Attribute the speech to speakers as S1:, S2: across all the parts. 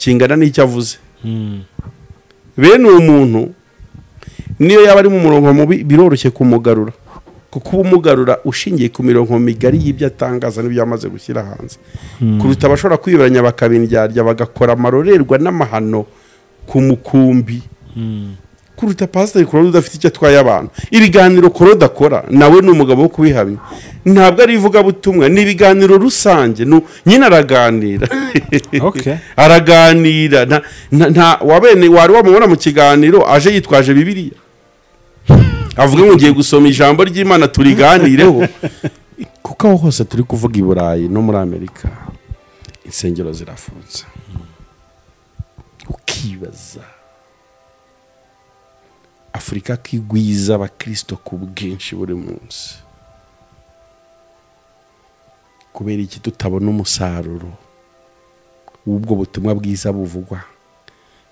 S1: kingana n'icyo avuze bene umuntu niyo yaba ari mu murongo mubi biroroshye kumugarura kuko umugarura ushingiye ku mirongo migari y'ibyo atangaza n'ibyo yamaze gushyira hanze kuruta abashobora kwiberanya bakabindyarya bagakora amarorerwa n'amahano ku mukumbi kuruta Pastor Claude udafite icyo atwaye abantu. Ibiganiro Claude akora nawe ni umugabo wo kubihamya, ntabwo ari ivuga butumwa, ni ibiganiro rusange, nyine araganira araganira nta wabene wari wamubona mu kiganiro aje yitwaje Bibiliya avuga ngo ngiye gusoma ijambo ry'Imana turiganireho kuko aho hose turi kuvuga i Burayi no muri Amerika insengero zirafunze. Ukibaza Afrika kigwiza abakristo ku bwinshi buri munsi kubera iki tutabona umusaruro ubwo butumwa bwiza buvugwa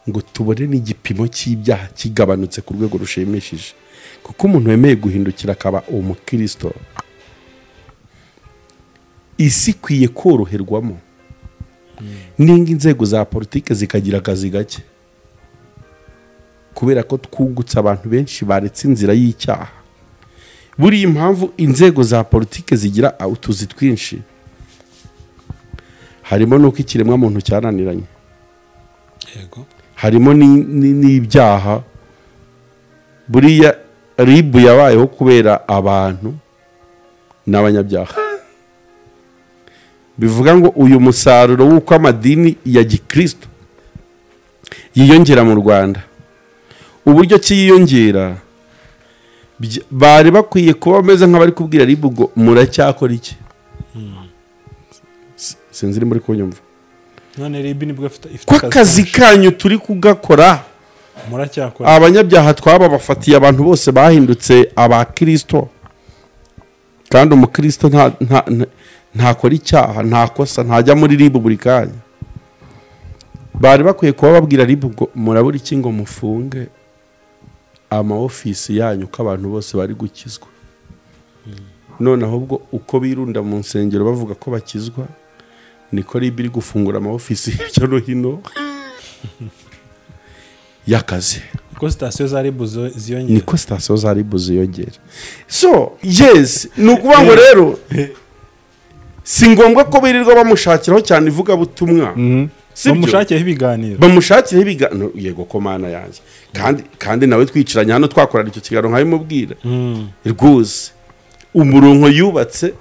S1: ngo tubone n'igipimo cy'ibyaha kigabanutse ku rwego rushimishije kuko umuntu wemeye guhindukira akaba umukristo isi kwiye koroherwamo ninga inzego za politike zikagira akazi gake kubera ko twungutse abantu benshi baretse inzira y'icyaha. Buri impamvu inzego za politike zigira utuzi twinshi harimo nuko ikiremwa muntu cyaraniranye, yego harimo n'ibyaha. Buriya ribu yabayeho kubera abantu n'abanyabyaha. Bivuga ngo uyu musaruro w'uko amadini ya gikristo yiyongera mu Rwanda, uburyo cyiyongera bari bakwiye kuba bameze nk'abari kubwira ribu ngo muracyakora iki. Sinzi muri kunyumva
S2: none ribu nibwo ifite
S1: akazi kanyu turi kugakora,
S2: muracyakora.
S1: Abanyabyaha twaba bafatiye abantu bose bahindutse abakristo kandi umukristo ntakora icyaha, ntakosa, ntajya muri ribu buri kanya. Bari bakwiye kuba babwira ribu ngo murabura iki ngo mufunge ama ofisi yanyu ko abantu bose bari gukizwa. None ahubwo uko birunda mu nsengero bavuga ko bakizwa niko ribu iri gufungura ama ofisi hirya no hino y'akazi.
S2: Niko sitasiyo za ribu ziyongera.
S1: Niko sitasiyo za ribu ziyongera. So yes, ni ukuvuga ngo rero si ngombwa ko birirwa bamushakiraho cyane ivuga butumwa.
S2: Bamushakiraho ibiganiro.
S1: Bamushakiraho ibiganiro, yego ko mana yanjye. Kandi nawe twiciranye hano twakorana icyo kiganiro nkabimubwira. Rwose umurongo yubatse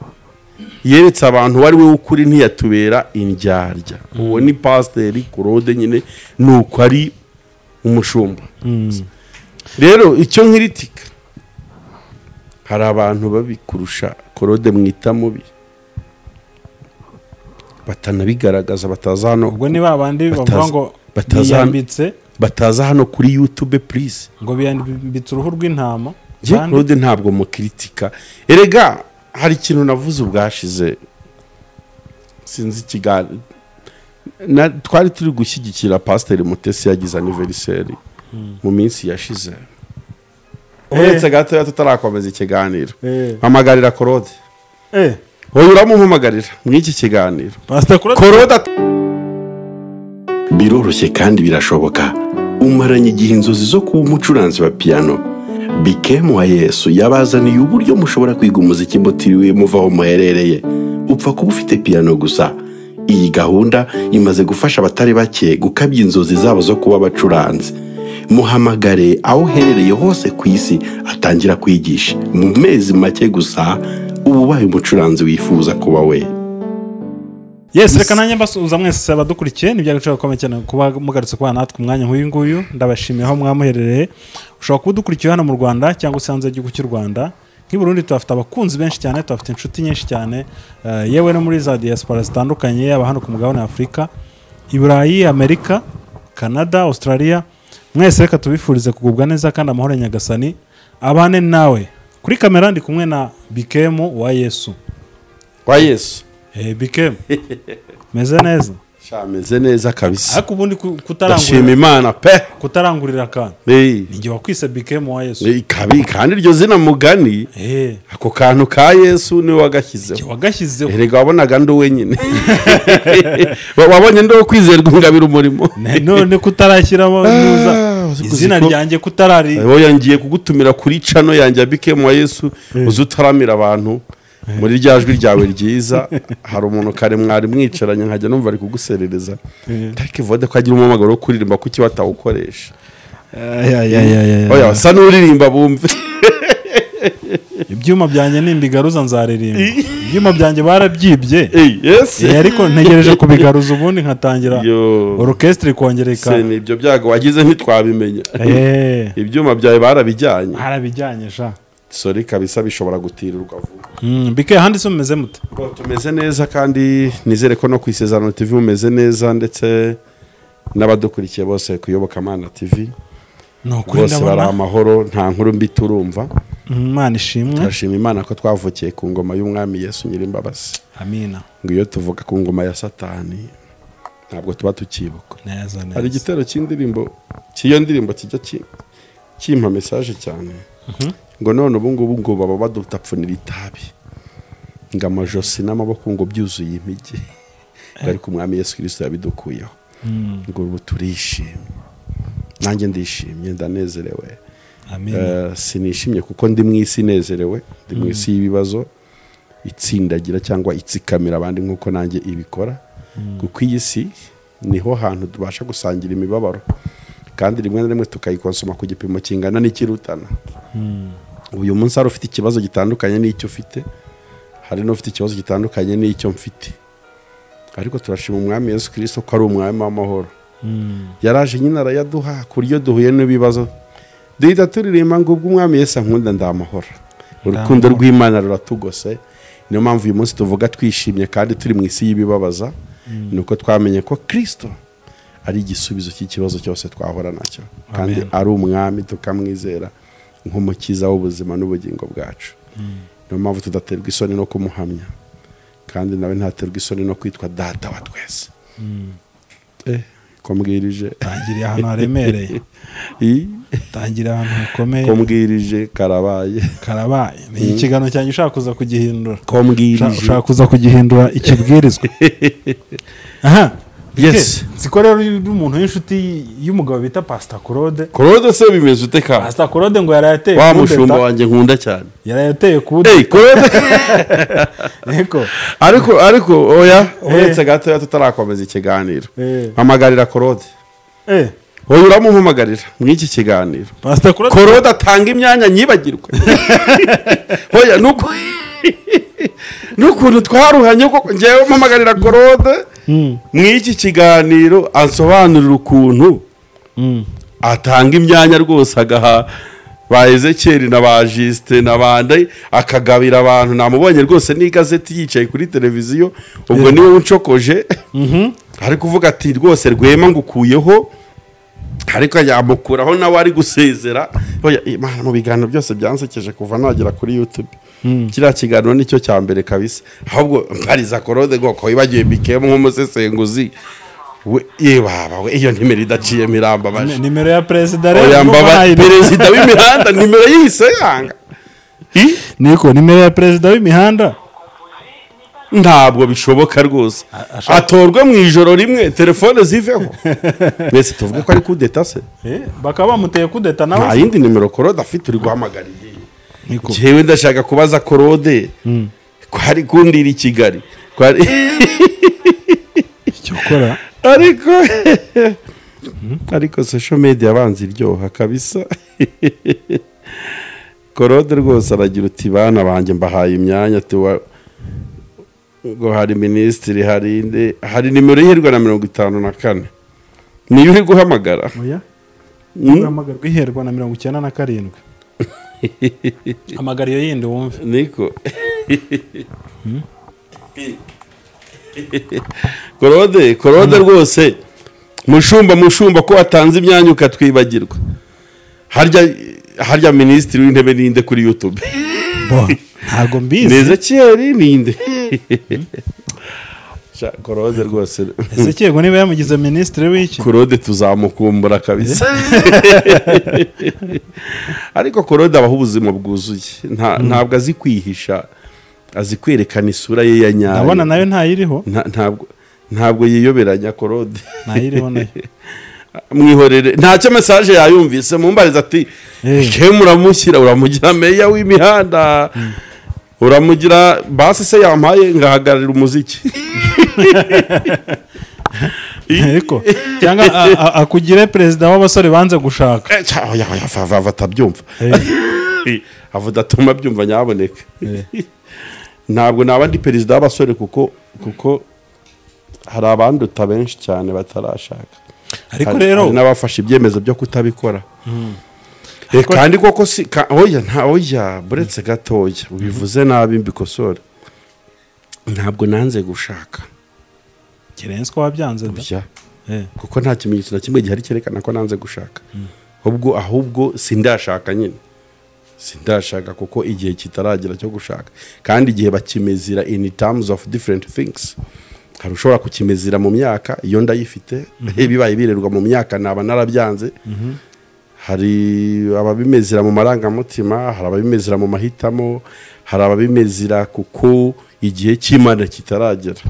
S1: yeretse abantu wari we ukuri ntiyatubera indyarya. Uwo ni Pastor Claude nyine nuko ari umushumba. Rero icyo nkiritika hari abantu babikurusha Claude mwita mubi batanabigaragaza, bataza hano.
S2: Ubwo ni babandi bavuga ngo biyambitse,
S1: bataza hano kuri YouTube please
S2: ngo biyambitse uruhu rw'intama.
S1: Claude ntabwo mukritika. Erega hari ikintu navuze ubwashize sinzi ikiganiro twari turi gushyigikira Pastor Mutesi yagize anniversaire mu minsi yashize. Uretse gato tutarakomeza ikiganiro mpamagarira Claude. Wowe uramuhamagarira mw'iki kiganiro
S2: Pastor
S1: Claude.
S3: Biroroshye kandi birashoboka. Umaranye igihe inzozi zo kuba umucuranzi wa piano. Bikemu wa Yesu yabazaniye uburyo mushobora kwiga umuziki mutiriwe muva aho muherereye. Upfa kuba ufite piano gusa. Iyi gahunda imaze gufasha abatari bake gukabya inzozi zabo zo kuba abacuranzi. Muhamagare aho uherereye hose ku isi atangira kwigisha. Mu mezi make gusa ubu ubaye umucuranzi wifuza kuba we.
S2: Yes, reka nanjye mbasuhuza mwese abadukurikiye. N'ibyagaciro gakomeye cyane kuba mugarutse kubana natwe umwanya nk'uyu nguyu. Ndabashimiye aho mwamuherereye. Ushobora kuba udukurikiye hano mu Rwanda cyangwa se hanze y'igihugu cy'u Rwanda. Nk'i Burundi tuhafite abakunzi benshi cyane, tuhafite inshuti nyinshi cyane, yewe no muri za diaspora zitandukanye, aba hano ku mugabane wa Afrika, i Burayi, Amerika, Canada, Australia. Mwese reka tubifurize kugubwa neza kandi amahoro nyagasani abane nawe. Kuri kamera ndi kumwe na Bikemu wa Yesu.
S1: Wa Yesu.
S2: Bikemu. Meze neza.
S1: shameze neza kabisa
S2: ariko ubundi
S1: ndashima Imana pe
S2: kutarangurira akantu
S1: Eh,
S2: ninjye wakwise bikemu wa Yesu
S1: kandi iryo zina mugani ako kantu ka Yesu niwe wagashyizeho
S2: wagashyizeho
S1: erega wabonaga ndi uwe nyine wabonye ndi uwo kwizerwa ingabira umurimo
S2: none kutarashyiramo nuza izina ryanjye kutarari
S1: oya ngiye kugutumira kuri cano yanjye ya bikemu wa Yesu uzi utaramira abantu muri rya jwi ryawe ryiza hari umuntu kare mwari mwicaranye nkajya numva ari kuguserereza ariko ivode ko agira umumagaro wo kuririmba kuki batawukoresha oya basa n'uririmba bumve
S2: ibyuma byanjye nimbigaruza nzaririmba ibyuma byanjye barabyibye
S1: yes
S2: ariko ntegereje kubigaruza ubundi nkatangira orchestre kongereka
S1: ibyo byago wagize ntitwabimenya ibyuma byawe barabijyanye
S2: sha
S1: sorry kabisa bishobora gutirirwa vuba
S2: bike handi so mumeze mute
S1: tumeze neza kandi nizere ko no ku Isezerano TV mumeze neza ndetse n'abadukurikiye bose kuyoboka Mana TV bose bari amahoro nta nkuru mbi turumva
S2: Imana ishimwe
S1: turashima Imana ko twavukiye ku ngoma y'umwami Yesu Nyirimbabazi
S2: amina
S1: ngo iyo tuvuga ku ngoma ya Satani ntabwo tuba tukibuka
S2: neza
S1: hari igitero cy'indirimbo cy'iyo ndirimbo kijya kimpa message cyane ngo none ubu ngubu ngo baba badutapfunira itabi ngo amajosi n'amaboko ngo byuzuye imigi ariko umwami Yesu Kristo yabidukuyeho ngo ubu turishimye nanjye ndishimye ndanezerewe sinishimye kuko ndi mu isi nezerewe ndi mu isi y'ibibazo itsindagira cyangwa itsikamira abandi nk'uko nanjye ibikora kuko iyi si niho hantu tubasha gusangira imibabaro kandi rimwe na rimwe tukayikonsoma ku gipimo kingana n'ikirutana uyu munsi hari ufite ikibazo gitandukanye n'icyo ufite hari n'ufite ikibazo gitandukanye n'icyo mfite ariko turashima umwami Yesu Kristo ko ari umwami w'amahoro yaraje nyine arayaduha ku buryo duhuye n'ibibazo duhita turirimba ngo ubwo umwami Yesu ankunda ndamahoro urukundo rw'Imana ruratugose niyo mpamvu uyu munsi tuvuga twishimye kandi turi mu isi y'ibibabaza nuko twamenye ko Kristo ari igisubizo cy'ikibazo cyose twahora nacyo kandi ari umwami tukamwizera nk'umukiza w'ubuzima n'ubugingo bwacu niyo mpamvu tudaterwa isoni no kumuhamya kandi nawe ntaterwa isoni no kwitwa data wa twese kombwirije
S2: tangiriye ahantu haremereye tangiriye ahantu hakomeye
S1: kombwirije karabaye
S2: ni ikiganiro cyanjye ushaka kuza kugihindura
S1: kombwirije
S2: ushaka kuza kugihindura ikibwirizwa aha
S1: yes
S2: siko rero umuntu w'inshuti y'umugabo bita Pastor Claude
S1: se bimeze ute ka
S2: Pastor Claude ngo yarayateye
S1: wa mushumba wanjye nkunda cyane
S2: yarayateye kude
S1: Claude
S2: eko
S1: ariko oya uretse gato ya tutarakomeza ikiganiro mpamagarira Claude oya uramumpamagarira mw'iki kiganiro
S2: Pastor
S1: Claude atanga imyanya nyibagirwe oya n'ukuntu twaruhanye ko ngewe mpamagarira Claude mw'iki kiganiro ansobanurira ukuntu atanga imyanya rwose agaha ba Ezekiel na ba Justin n'abandi akagabira abantu namubonye rwose n'igazeti yicaye kuri televiziyo ubwo niwe uncokoje ari kuvuga ati rwose Rwema ngukuyeho ariko yamukuraho nawe ari gusezera Imana mu biganiro byose byansekeje kuva nagera kuri YouTube kiriya kiganiro nicyo cya mbere kabisa ahubwo mpariza Claude ngo ko wibagiye bikemo nk'umusesenguzi baba we iyo nimero idaciye miramba baje
S2: nimero ya president
S1: rero perezida w'imihanda nimero yise yanga
S2: niko nimero ya president w'imihanda
S1: ntabwo bishoboka rwose atorwe mu ijoro rimwe telefone ziveho mbese tuvuge ko ari kudeta se
S2: bakaba bamuteye kudeta nawe
S1: nta yindi nimero Claude afite uri guhamagariye jewe ndashaka kubaza Claude ko hari kundira i Kigali
S2: cyokora
S1: ariko social media abanza iryoha kabisa Claude rwose aragira uti bana banjye mbahaye imyanya ngo hari minisitiri hari nimero iherwa na 54 niyo uri guhamagara
S2: oya guhamagara iherwa na 97 hamagara iyo yindi wumve
S1: niko Claude rwose mushumba ko watanze imyanya ukatwibagirwa harya minisitiri w'intebe ninde kuri YouTube
S2: ntago mbizi
S1: neza cyeri ninde Claude rwose
S2: ese cyego niba yamugize minisitiri w'iki
S1: Claude tuzamukumbura kabisa ariko Claude abaho ubuzima bwuzuye ntabwo azi kwihisha azi kwerekana isura ye ya nyayo
S2: ndabona nayo ntayiriho
S1: ntabwo yiyoberanya Claude
S2: ntayiriho nayo
S1: mwihorere ntacyo message yayumvise mumbariza ati ke muramushyira uramugira meya w'imihanda uramugira basi se yampaye ngahagarira umuziki
S2: ariko cyangwa akugire perezida w'abasore banze gushaka
S1: batabyumva avuga atuma byumva nyaboneka ntabwo naba ndi perezida w'abasore kuko hari abanduta benshi cyane batarashaka
S2: ariko rero
S1: n'abafashe ibyemezo byo kutabikora kandi koko si oya buretse gatoya ubivuze nabi mbikosora ntabwo nanze gushaka
S2: kirenze ko wabyanze
S1: kuko nta kimenyetso na kimwe gihari cyerekana ko nanze gushaka ahubwo sindashaka nyine sindashaka kuko igihe kitaragera cyo gushaka kandi igihe bakimezira in terms of different things hari ushobora kukimezira mu myaka iyo ndayifite bibaye birerwa mu myaka naba narabyanze hari ababimezira mu marangamutima hari ababimezira mu mahitamo hari ababimezira kuko igihe cy'Imana kitaragera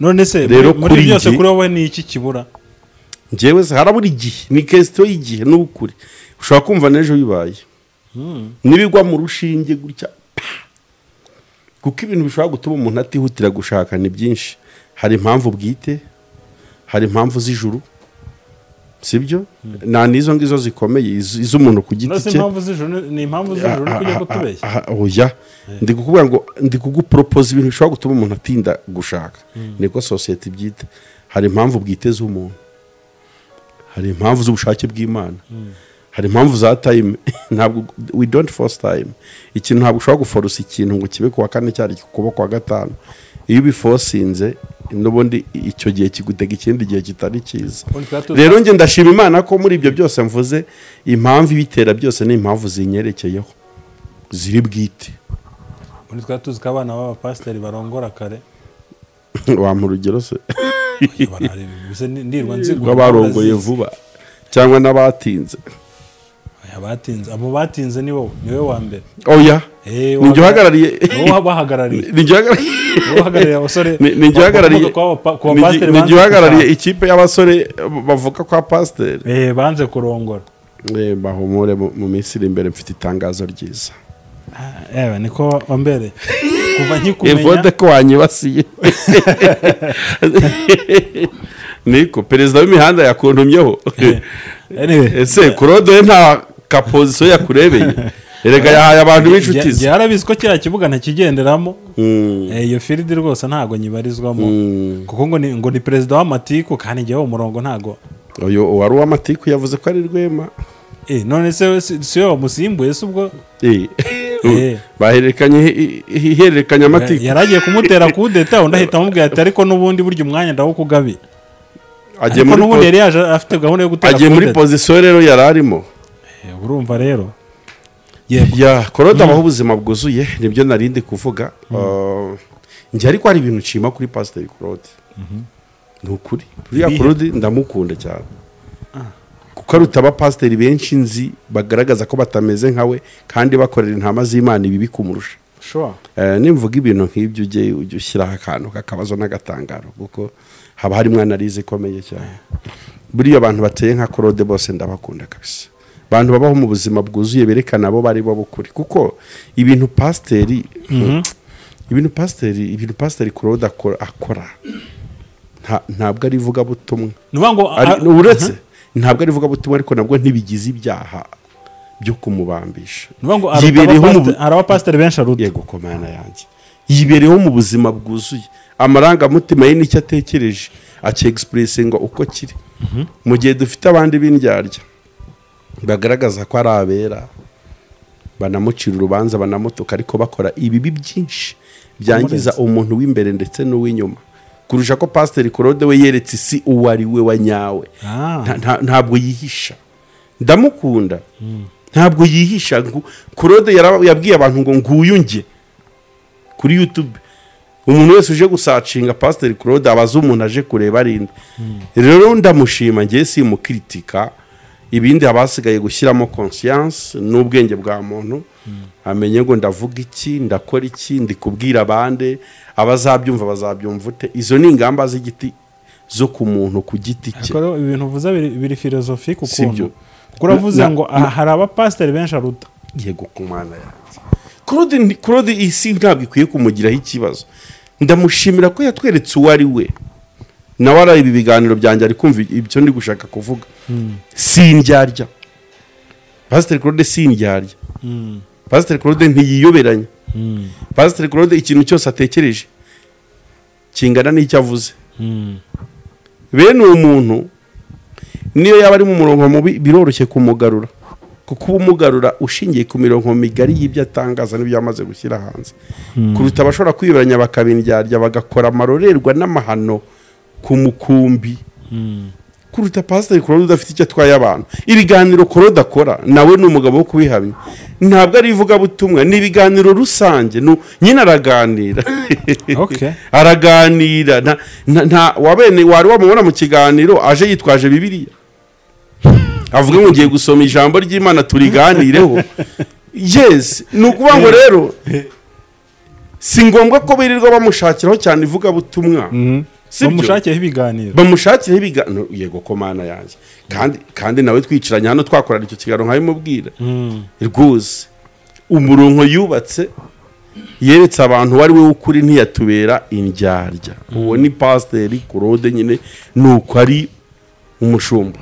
S2: none se muri byose kuri wowe ni iki kibura
S1: njyewe harabura igihe ni question y'igihe n'ukuri ushobora kumva nejo bibaye nibigwa mu rushinge gutya kuko ibintu bishobora gutuma umuntu atihutira gushaka ni byinshi hari impamvu bwite hari impamvu z'ijuru sibyo nizo ngizo zikomeye iz'umuntu ku giti cye
S2: ni impamvu z'ijuru kujya kutubeshya
S1: oya ndi kukubwira ngo ndi kugupropose ibintu bishobora gutuma umuntu atinda gushaka niko society byite hari impamvu bwite z'umuntu hari impamvu z'ubushake bw'Imana hari impamvu za time ntabwo we don't force time ikintu ntabwo ushobora guforce ikintu ngo kibe kuwa kane cyari kuba kuwa gatanu iyo ubiforcinze n'ubundi icyo gihe kigutega ikindi gihe kitari cyiza rero nge ndashima Imana ko muri ibyo byose mvuze impamvu ibitera byose ni impamvu zinyerekeyeho ziri bwite
S2: muri twa tuzi ko abana b'abapasiteri barongora kare
S1: wa mu rugero se
S2: ndirwa nzi
S1: ngo barongoye vuba cyangwa n'abatinze
S2: abo batinze ni wowe wa mbere
S1: oya ninjye uhagarariye
S2: abasore
S1: ninjye uhagarariye ikipe y'abasore bavuga kwa pasiteri
S2: banze kurongora
S1: bahumure mu minsi iri imbere mfite itangazo ryiza
S2: niko mbere kuva nkikumenya
S1: evode ko wanyibasiye niko perezida w'imihanda yakuntumyeho ese Claude nta kapozisiyo yakurebeye erega yahaye abantu b'inshuti ze
S2: yarabizi ko kiriya kibuga ntakigenderamo iyo field rwose ntago nyibarizwamo kuko ngo ni perezida w'amatiku kandi ngewe umurongo ntago
S1: uyu wari uw'amatiku yavuze ko ari Rwema
S2: none se si yo musimbuye se ubwo
S1: bahererekanya amatiku
S2: yaragiye kumutera kudeta undi ahita amubwira ati ariko n'ubundi burya umwanya ndawukugabi ariko n'ubundi yari yaje afite gahunda yo gutera
S1: agiye muri pozisiyo rero yari arimo
S2: urumva rero
S1: Claude abaho ubuzima bwuzuye nibyo narindi kuvuga njye ariko hari ibintu nshima kuri pasiteri Claude ni ukuri uriya Claude ndamukunda cyane kuko aruta abapasiteri benshi nzi bagaragaza ko batameze nkawe kandi bakorera intama z'Imana ibibi kumurusha nimvuga ibintu nk'ibyo ujye ushyiraho akantu k'akabazo n'agatangaro kuko haba harimo analize ikomeye cyane buriya abantu bateye nka Claude bose ndabakunda kabisa abantu babaho mu buzima bwuzuye berekana abo bari bo bukuri kuko ibintu pasiteri Claude akora ntabwo ari ivugabutumwa uretse ntabwo ari ivugabutumwa ariko nabwo ntibigize ibyaha byo kumubambisha
S2: hari abapasiteri benshi aruta
S1: yego komana yanjye yibereyeho mu buzima bwuzuye amarangamutima ye n'icyo atekereje acyexpressinga uko kiri mu gihe dufite abandi b'indyarya bagaragaza ko ari abera banamucira urubanza banamutuka ariko bakora ibibi byinshi byangiza umuntu w'imbere ndetse n'uw'inyuma kurusha ko pasiteri Claude we yeretse isi uwo ari we wa nyawe ntabwo yihisha ndamukunda ntabwo yihisha Claude yabwiye abantu ngo nguyunge kuri YouTube umuntu wese uje gusacinga Pastor Claude abaza umuntu aje kureba arinde. Rero ndamushima ngiye simukritika, ibindi abasigaye gushyiramo conscience n'ubwenge bwa muntu, amenye ngo ndavuga iki, ndakora iki, ndi kubwira abande, abazabyumva bazabyumva ute. Izo ni ingamba z'igiti zo ku muntu ku giti cye.
S2: Akora ibintu uvuza biri philosophique ukuntu. Kuravuze ngo hari abapasiteri benshi aruta.
S1: Yego kumana yanjye. Claude isi ntabwo ikwiye kumugiraho ikibazo. Ndamushimira ko yatweretse uwo ari we. Nawe ara ibi biganiro byanjye ari kumva ibyo ndi gushaka kuvuga. Sindyarya. Pastor Claude sindyarya. Pastor Claude ntiyiyoberanya. Pastor Claude ikintu cyose atekereje kingana n'icyo avuze. Bene umuntu niyo yaba ari mu murongo mubi biroroshye kumugarura, kuko umugarura ushingiye ku mirongo migari y'ibyo atangaza n'ibyo yamaze gushyira hanze, kuruta abashobora kwiberanya bakabindyarya bagakora amarorerwa n'amahano ku mukumbi, kuruta Pastor Claude udafite icyo atwaye abantu. Ibiganiro Claude akora nawe ni umugabo wo kubihamya, ntabwo ari ivugabutumwa, ni ibiganiro rusange, nyine araganira.
S2: Okay.
S1: Araganira nta wabene wari wamubona mu kiganiro aje yitwaje Bibiliya avuga ngo ngiye gusoma ijambo ry'Imana turiganireho. Yes, nukuvuga ngo rero si ngombwa ko birirwa bamushakiraho cyane ivugabutumwa.
S2: Bamushakiraho ibiganiro.
S1: Bamushakiraho ibiganiro. Yego komana yanjye. Kandi nawe twicaranye hano twakorana icyo kiganiro nkabimubwira. Rwose umurongo yubatse yeretse abantu wari we ukuri ntiyatubera indyarya. Uwo ni Pastor Claude nyine nuko ari umushumba.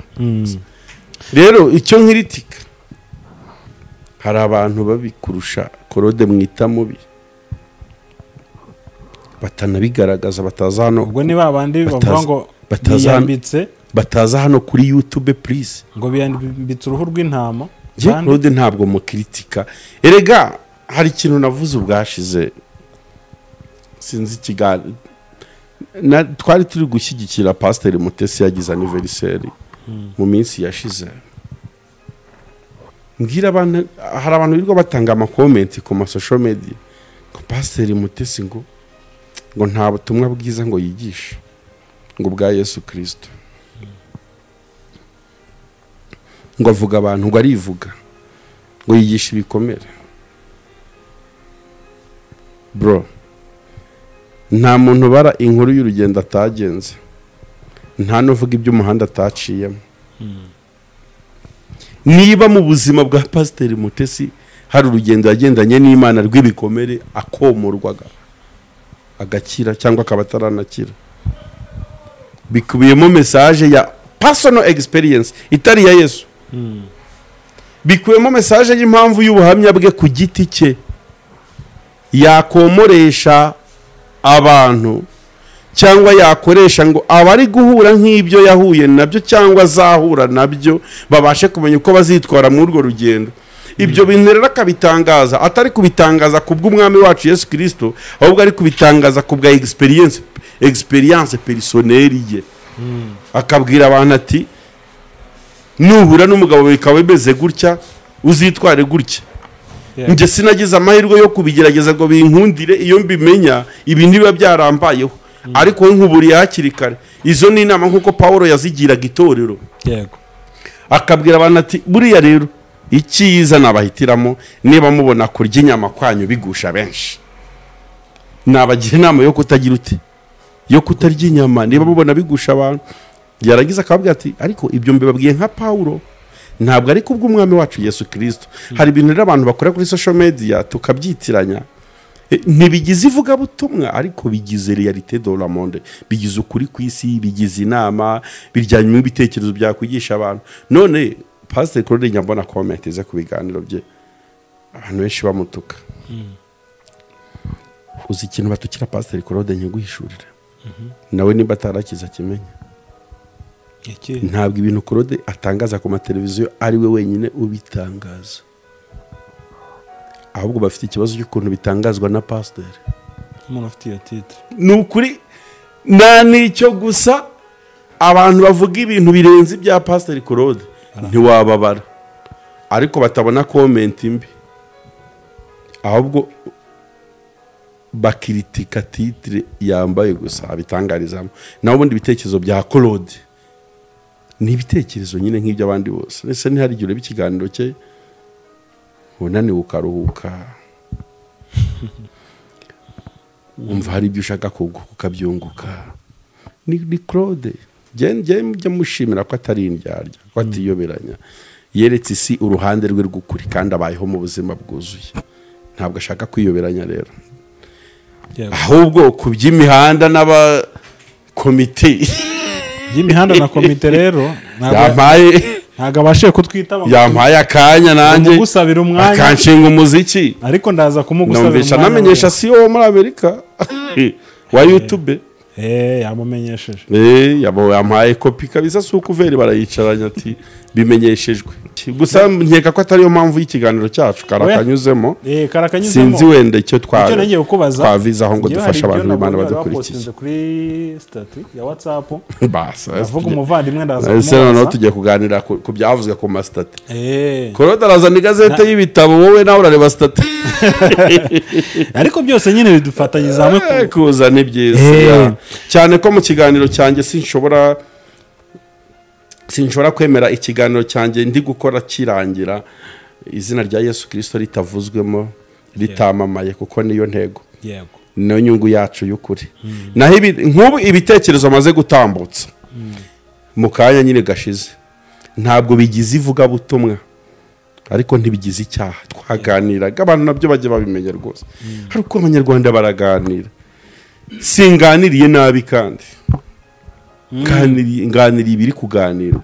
S1: Rero icyo nkiritika, hari abantu babikurusha Claude mwita mubi, batanabigaragaza, bataza hano.
S2: Ubwo ni babandi bavuga ngo biyambitse,
S1: bataza hano kuri YouTube please,
S2: ngo biyambitse uruhu rw'intama.
S1: Claude ntabwo mukritika. Erega hari ikintu navuze ubwashize, sinzi ikiganiro twari turi gushyigikira Pastor Mutesi yagize anniversaire mu minsi yashize. Mbwira abantu, hari abantu birirwa batanga amakomenti ku social media ko Pastor Mutesi ngo nta butumwa bwiza ngo yigisha ngo bwa Yesu Kristo, ngo avuga abantu, ngo arivuga, ngo yigisha ibikomere. Bro, nta muntu bara inkuru y'urugendo atagenze, nta nuvuga iby'umuhanda ataciyemo. Niba mu buzima bwa Pastor Mutesi hari urugendo yagendanye n'Imana rw'ibikomere, akomorwaga agakira cyangwa akaba ataranakira, bikubiyemo message ya personal experience itari ya Yesu. Bikubiyemo message y'impamvu y'ubuhamya bwe ku giti cye yakomoresha abantu, cyangwa yakoresha ngo abari guhura nk'ibyo yahuye nabyo cyangwa azahura nabyo babashe kumenya uko bazitwara muri urwo rugendo. Ibyo bintu rero akabitangaza, atari kubitangaza kubw'umwami wacu Yesu Kristo, ahubwo ari kubitangaza kubwa experience personnelle ye. Akabwira abantu ati nuhura n'umugabo bikawe beze gutya uzitware gutya. Nje sinagize amahirwe yo kubigerageza ngo binkundire, iyo mbimenya ibi niba byarambayeho, ariko nkuburiye hakiri kare. Izo ni inama nkuko Paulo yazigiraga itorero.
S2: Yego.
S1: Akabwira abantu ati buriya rero icyiza nabahitiramo, niba mubona kurya inyama kwanyu bigusha benshi, nabagira inama yo kutagira ute, yo kutarya inyama niba mubona bigusha abantu. Yaragize akabwira ati ariko ibyo mbibabwiye nka Paulo, ntabwo ari kubw'umwami wacu Yesu Kristo. Hari ibintu rero abantu bakora kuri social media tukabyitiranya, ntibigize ivugabutumwa ariko bigize realite de la monde, bigize ukuri ku isi, bigize inama, biryanywe ibitekerezo byakwigisha abantu. None Pastor Claude nyambona comment ze ku biganiro bye, abantu benshi bamutuka. Uzi ikintu batukira Pastor Claude nyiguhishurira, nawe niba atarakiza kimenya. Ntabwo ibintu Claude atangaza ku mateleviziyo ari we wenyine ubitangaza, ahubwo bafite ikibazo cy'ukuntu bitangazwa na Pastor.
S2: Umuntu afite iyo titre
S1: nukuri nicyo gusa abantu bavuga ibintu birenze ibya Pastor Claude ntiwababara, ariko batabona comment mbi, ahubwo bakiritika titire yambaye gusa abitangarizamo naho ubundi ibitekerezo bya Claude ni ibitekerezo nyine nk'iby'abandi bose ese ntihari igihe ureba ikiganiro cye unaniwe ukaruhuka wumva hari ibyo ushaka ukabyunguka ni Claude njya mushimira ko atari indyarya ko atiyoberanya yeretse isi uruhande rwe rw'ukuri kandi abayeho mu buzima bwuzuye ntabwo ashaka kwiyoberanya rero ahubwo ku by'imihanda n'abakomite
S2: y'imihanda na komite rero ntabwo abashe kutwitaba
S1: yampaye akanya nanjye
S2: gusabira umwanya
S1: akanshinga umuziki
S2: ariko ndaza kumugusabira
S1: umwanya namenyesha si wo muri Amerika wa YouTube
S2: yamumenyesheje
S1: yampaye kopi kabisa si ukuveri barayicaranya ati bimenyeshejwe gusa nkeka ko atari yo mpamvu y'ikiganiro cyacu karakanyuzemo sinzi wenda icyo twavizaho ngo dufashe abantu b'Imana badukurikiye
S2: kuri stati ya WhatsApp
S1: basa
S2: avuga umuvandimwe ndaza
S1: noneho tugiye kuganira ku byavuzwe ku masitati Claude arazana igazete y'ibitabo wowe nawe urareba stati
S2: ariko byose nyine bidufatanyiriza hamwe
S1: kuza ni byiza cyane ko mu kiganiro cyanjye sinshobora kwemera ikiganiro cyanjye ndi gukora kirangira izina rya Yesu Kristo ritavuzwemo ritamamaye kuko niyo ntego niyo nyungu yacu y'ukuri naho nk'ubu ibitekerezo amaze gutambutsa mu kanya nyine gashize ntabwo bigize ivugabutumwa ariko ntibigize icyaha twaganiraga abantu nabyo bajya babimenya rwose hari uko abanyarwanda baraganira singaniriye nabi kandi nganiriye ibiri kuganirwa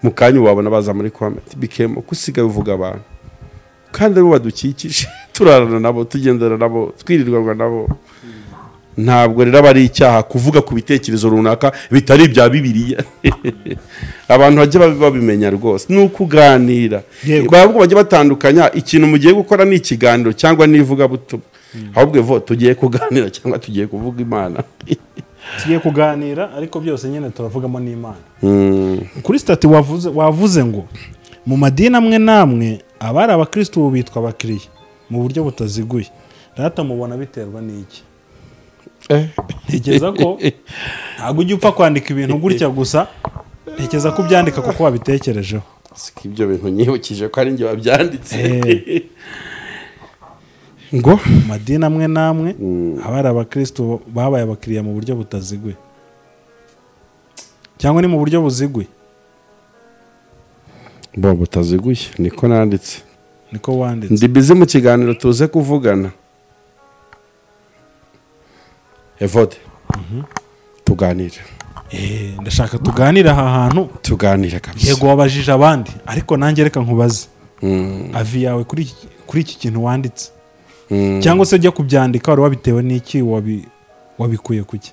S1: mu kanya wabona baza muri comment bikemo kusigaye uvuga abantu kandi abo badukikije turarana nabo tugendana nabo twirirwa nabo ntabwo rero bari icyaha kuvuga ku bitekerezo runaka bitari ibya Bibiliya abantu bajye babimenya rwose ni ukuganira babwo bajye batandukanya ikintu mugiye gukora ni ikiganiro cyangwa nivuga butumwa ahubwo tugiye kuganira cyangwa tugiye kuvuga Imana
S2: tugiye kuganira ariko byose nyine turavugamo n'Imana kuri stati wavuze ngo mu madini amwe namwe abari abakristo ubu bitwa abakiriya mu buryo butaziguye data mubona biterwa n'iki ntekereza ko ntabwo ujya upfa kwandika ibintu gutya gusa ntekereza ko ubyandika kuko wabitekerejeho
S1: ibyo bintu nyibukije ko ari njye wabyanditse ngo
S2: madini amwe namwe abari abakristo babaye abakiriya mu buryo butaziguye cyangwa ni mu buryo buziguye
S1: butaziguye niko nanditse
S2: niko wanditse
S1: ndi bize mu kiganiro tuze kuvugana Evode tuganire
S2: ndashaka tuganira aha hantu
S1: tuganire kabisa
S2: yego wabajije abandi ariko nanjye reka nkubaze avi yawe kuri iki kintu wanditse cyangwa se ujya kubyandika wari wabitewe n'iki wabikuye kuki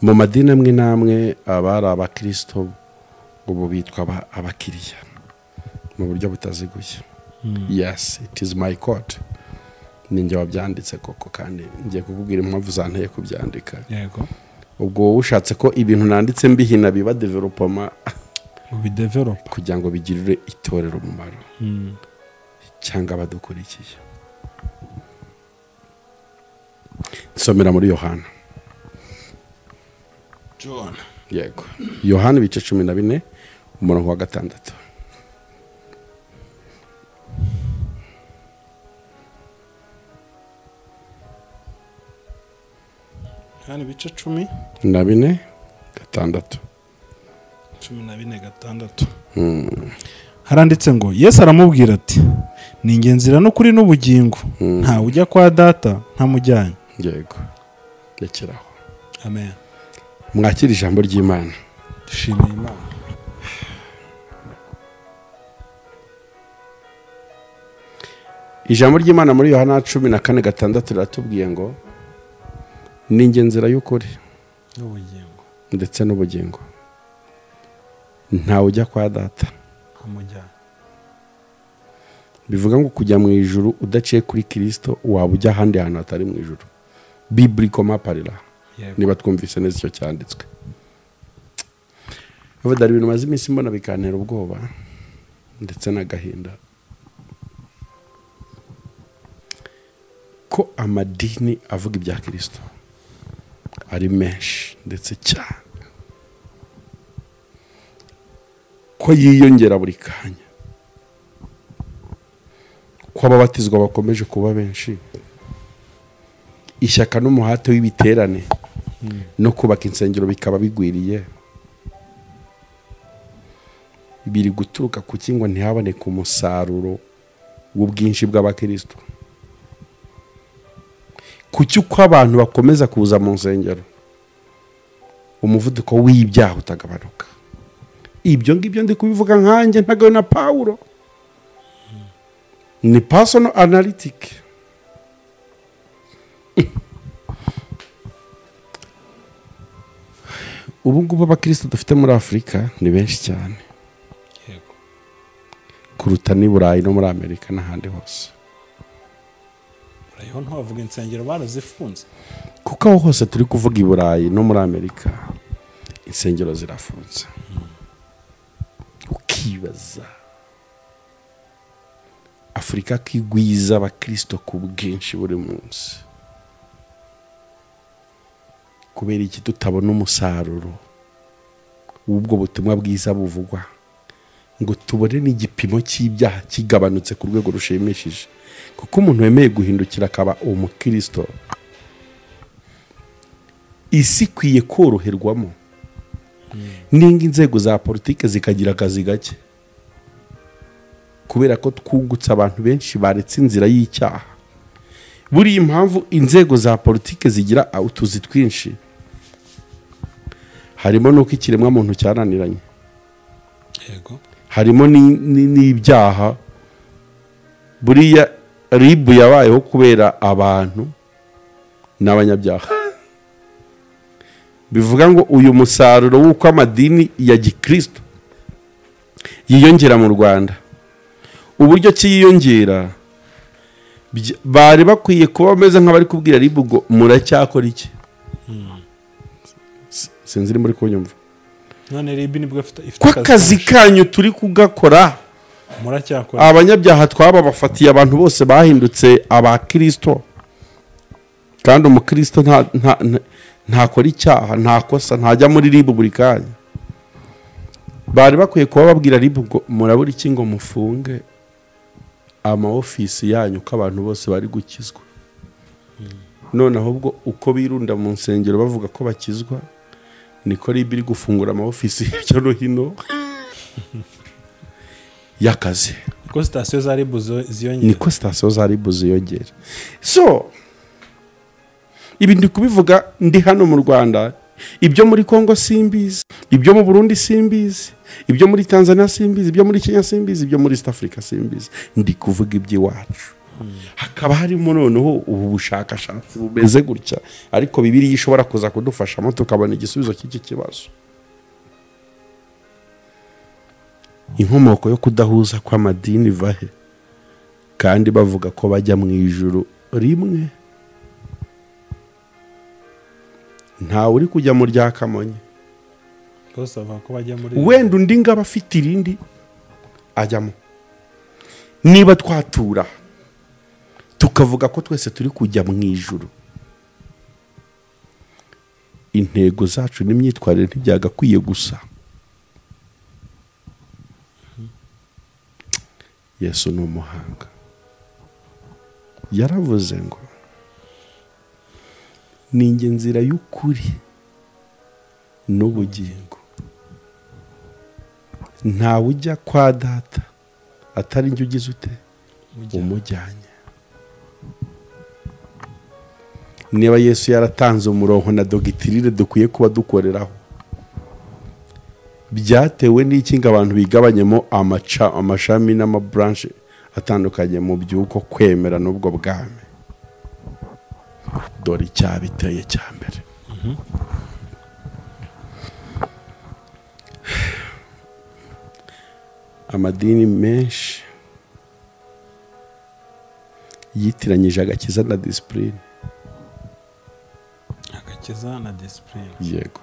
S1: mu madini amwe namwe abari abakristo ubu bitwa abakiriya mu buryo butaziguye yes it is my code ninjye wabyanditse koko kandi ngiye kukubwira impamvu zanteye kubyandika
S2: yego
S1: ubwo wowe ushatse ko ibintu nanditse mbihina biba development
S2: bidevelopa
S1: kugira ngo bigirire itorero umumaro cyangwa abadukurikiye nsomera muri Yohana
S2: John
S1: yego Yohana ibice 14 umurongo wa 6
S2: Yohana ibice 14
S1: 6
S2: 14:6 haranditse ngo Yesu aramubwira ati ni ingenzira no kuri n'ubugingo nta ujya kwa data ntamujyanye
S1: yego rekeraho
S2: amen
S1: mwakira ijambo ry'Imana
S2: dushimiye Imana
S1: ijambo ry'Imana muri Yohana 14:6 riratubwiye ngo ni ingenzira y'ukuri
S2: n'ubugingo
S1: ndetse n'ubugingo nta ujya kwa data
S2: amujyanye
S1: bivuga ngo kujya mu ijuru udaciye kuri Kristo waba ujya ahandi hantu hatari mu ijuru bibliquement parlant niba twumvise neza icyo cyanditswe Abo dari ibintu maze iminsi mbona bikantera ubwoba ndetse n'agahinda ko amadini avuga ibya Kristo ari menshi ndetse cyane, ko yiyongera buri kanya, ko ababatizwa bakomeje kuba benshi, ishyaka n'umuhate w'ibiterane no kubaka insengero bikaba bigwiriye, biri guturuka ku kingo ntihaboneke umusaruro w'ubwinshi bw'abakristo. Kuki uko abantu bakomeza kuza mu nsengero umuvuduko w'ibyaha utagabanuka? Ibyo ngibyo ndi kubivuga nkanjye ntagawe na Paulo, ni personal analytic. Ubu ngubu abakristo dufite muri Afurika ni benshi cyane kuruta ni Burayi no muri Amerika n'ahandi hose.
S2: Burayi ntavuga insengero barazifunze,
S1: kuko aho hose turi kuvuga i Burayi no muri Amerika insengero zirafunze. Ukibaza Afurika kigwiza abakristo ku bwinshi buri munsi, kubera iki tutabona umusaruro w'ubwo butumwa bwiza buvugwa ngo tubone n'igipimo cy'ibyaha kigabanutse ku rwego rushimishije? Kuko umuntu wemeye guhindukira akaba umukristo, isi ikwiye koroherwamo, n'inga inzego za politike zikagira akazi gake, kubera ko twungutse abantu benshi baretse inzira y'icyaha. Buri impamvu inzego za politike zigira utuzi twinshi harimo nuko ikiremwa muntu cyaraniranye, harimo n'ibyaha. Buriya ribu yabayeho kubera abantu n'abanyabyaha. Bivuga ngo uyu musaruro w'uko amadini ya gikristo yiyongera mu Rwanda, uburyo kiyongera bari bakwiye kuba bameze nk'abari kubwira ribu ngo muracyakora iki? Sinzi muri kunyumva.
S2: None ribu nibwo ifite
S1: akazi kanyu turi kugakora,
S2: muracyakora.
S1: Abanyabyaha twaba bafatiye abantu bose bahindutse abakristo, kandi umukristo ntakora icyaha, ntakosa, ntajya muri ribu buri kanya. Bari bakwiye kuba babwira ribu ngo murabura iki ngo mufunge ama ofisi yanyu ko abantu bose bari gukizwa. None ahubwo uko birunda mu nsengero bavuga ko bakizwa, niko ribu iri gufungura ama ofisi hirya no hino y'akazi.
S2: Niko sitasiyo za ribu ziyongera.
S1: Niko sitasiyo za ribu ziyongera. So ibi ndi kubivuga ndi hano mu Rwanda, ibyo muri Kongo simbizi, ibyo mu Burundi simbizi, ibyo muri Tanzania simbizi, ibyo muri Kenya simbizi, ibyo muri East Africa simbizi. Ndi kuvuga iby'iwacu. Hakaba harimo noneho ubu bushakashatsi bumeze gutya, ariko Bibiliya ishobora kuza kudufashamo tukabona igisubizo cy'iki kibazo. Inkomoko yo kudahuza kw'amadini vahe kandi bavuga ko bajya mu ijuru rimwe? Ntawe uri kujya mu rya Kamonyi, wenda undi ngaba afite irindi ajyamo. Niba twatura tukavuga ko twese turi kujya mu ijuru, intego zacu n'imyitwarire ntibyagakwiye gusa. Yesu ni umuhanga, yaravuze ngo ninjye nzira y'ukuri n'ubugingo, ntawe ujya kwa data atari njye ugize ute umujyanye. Niba Yesu yaratanze umurongo na dogitirire dukwiye kuba dukoreraho, byatewe n'iki ngo abantu bigabanyemo amashami n'amabranche atandukanye mu by'uko kwemera n'ubwo bwami? Dore icyabiteye cya mbere. Amadini menshi yitiranyije agakiza na discipline.
S2: Agakiza na discipline,
S1: yego,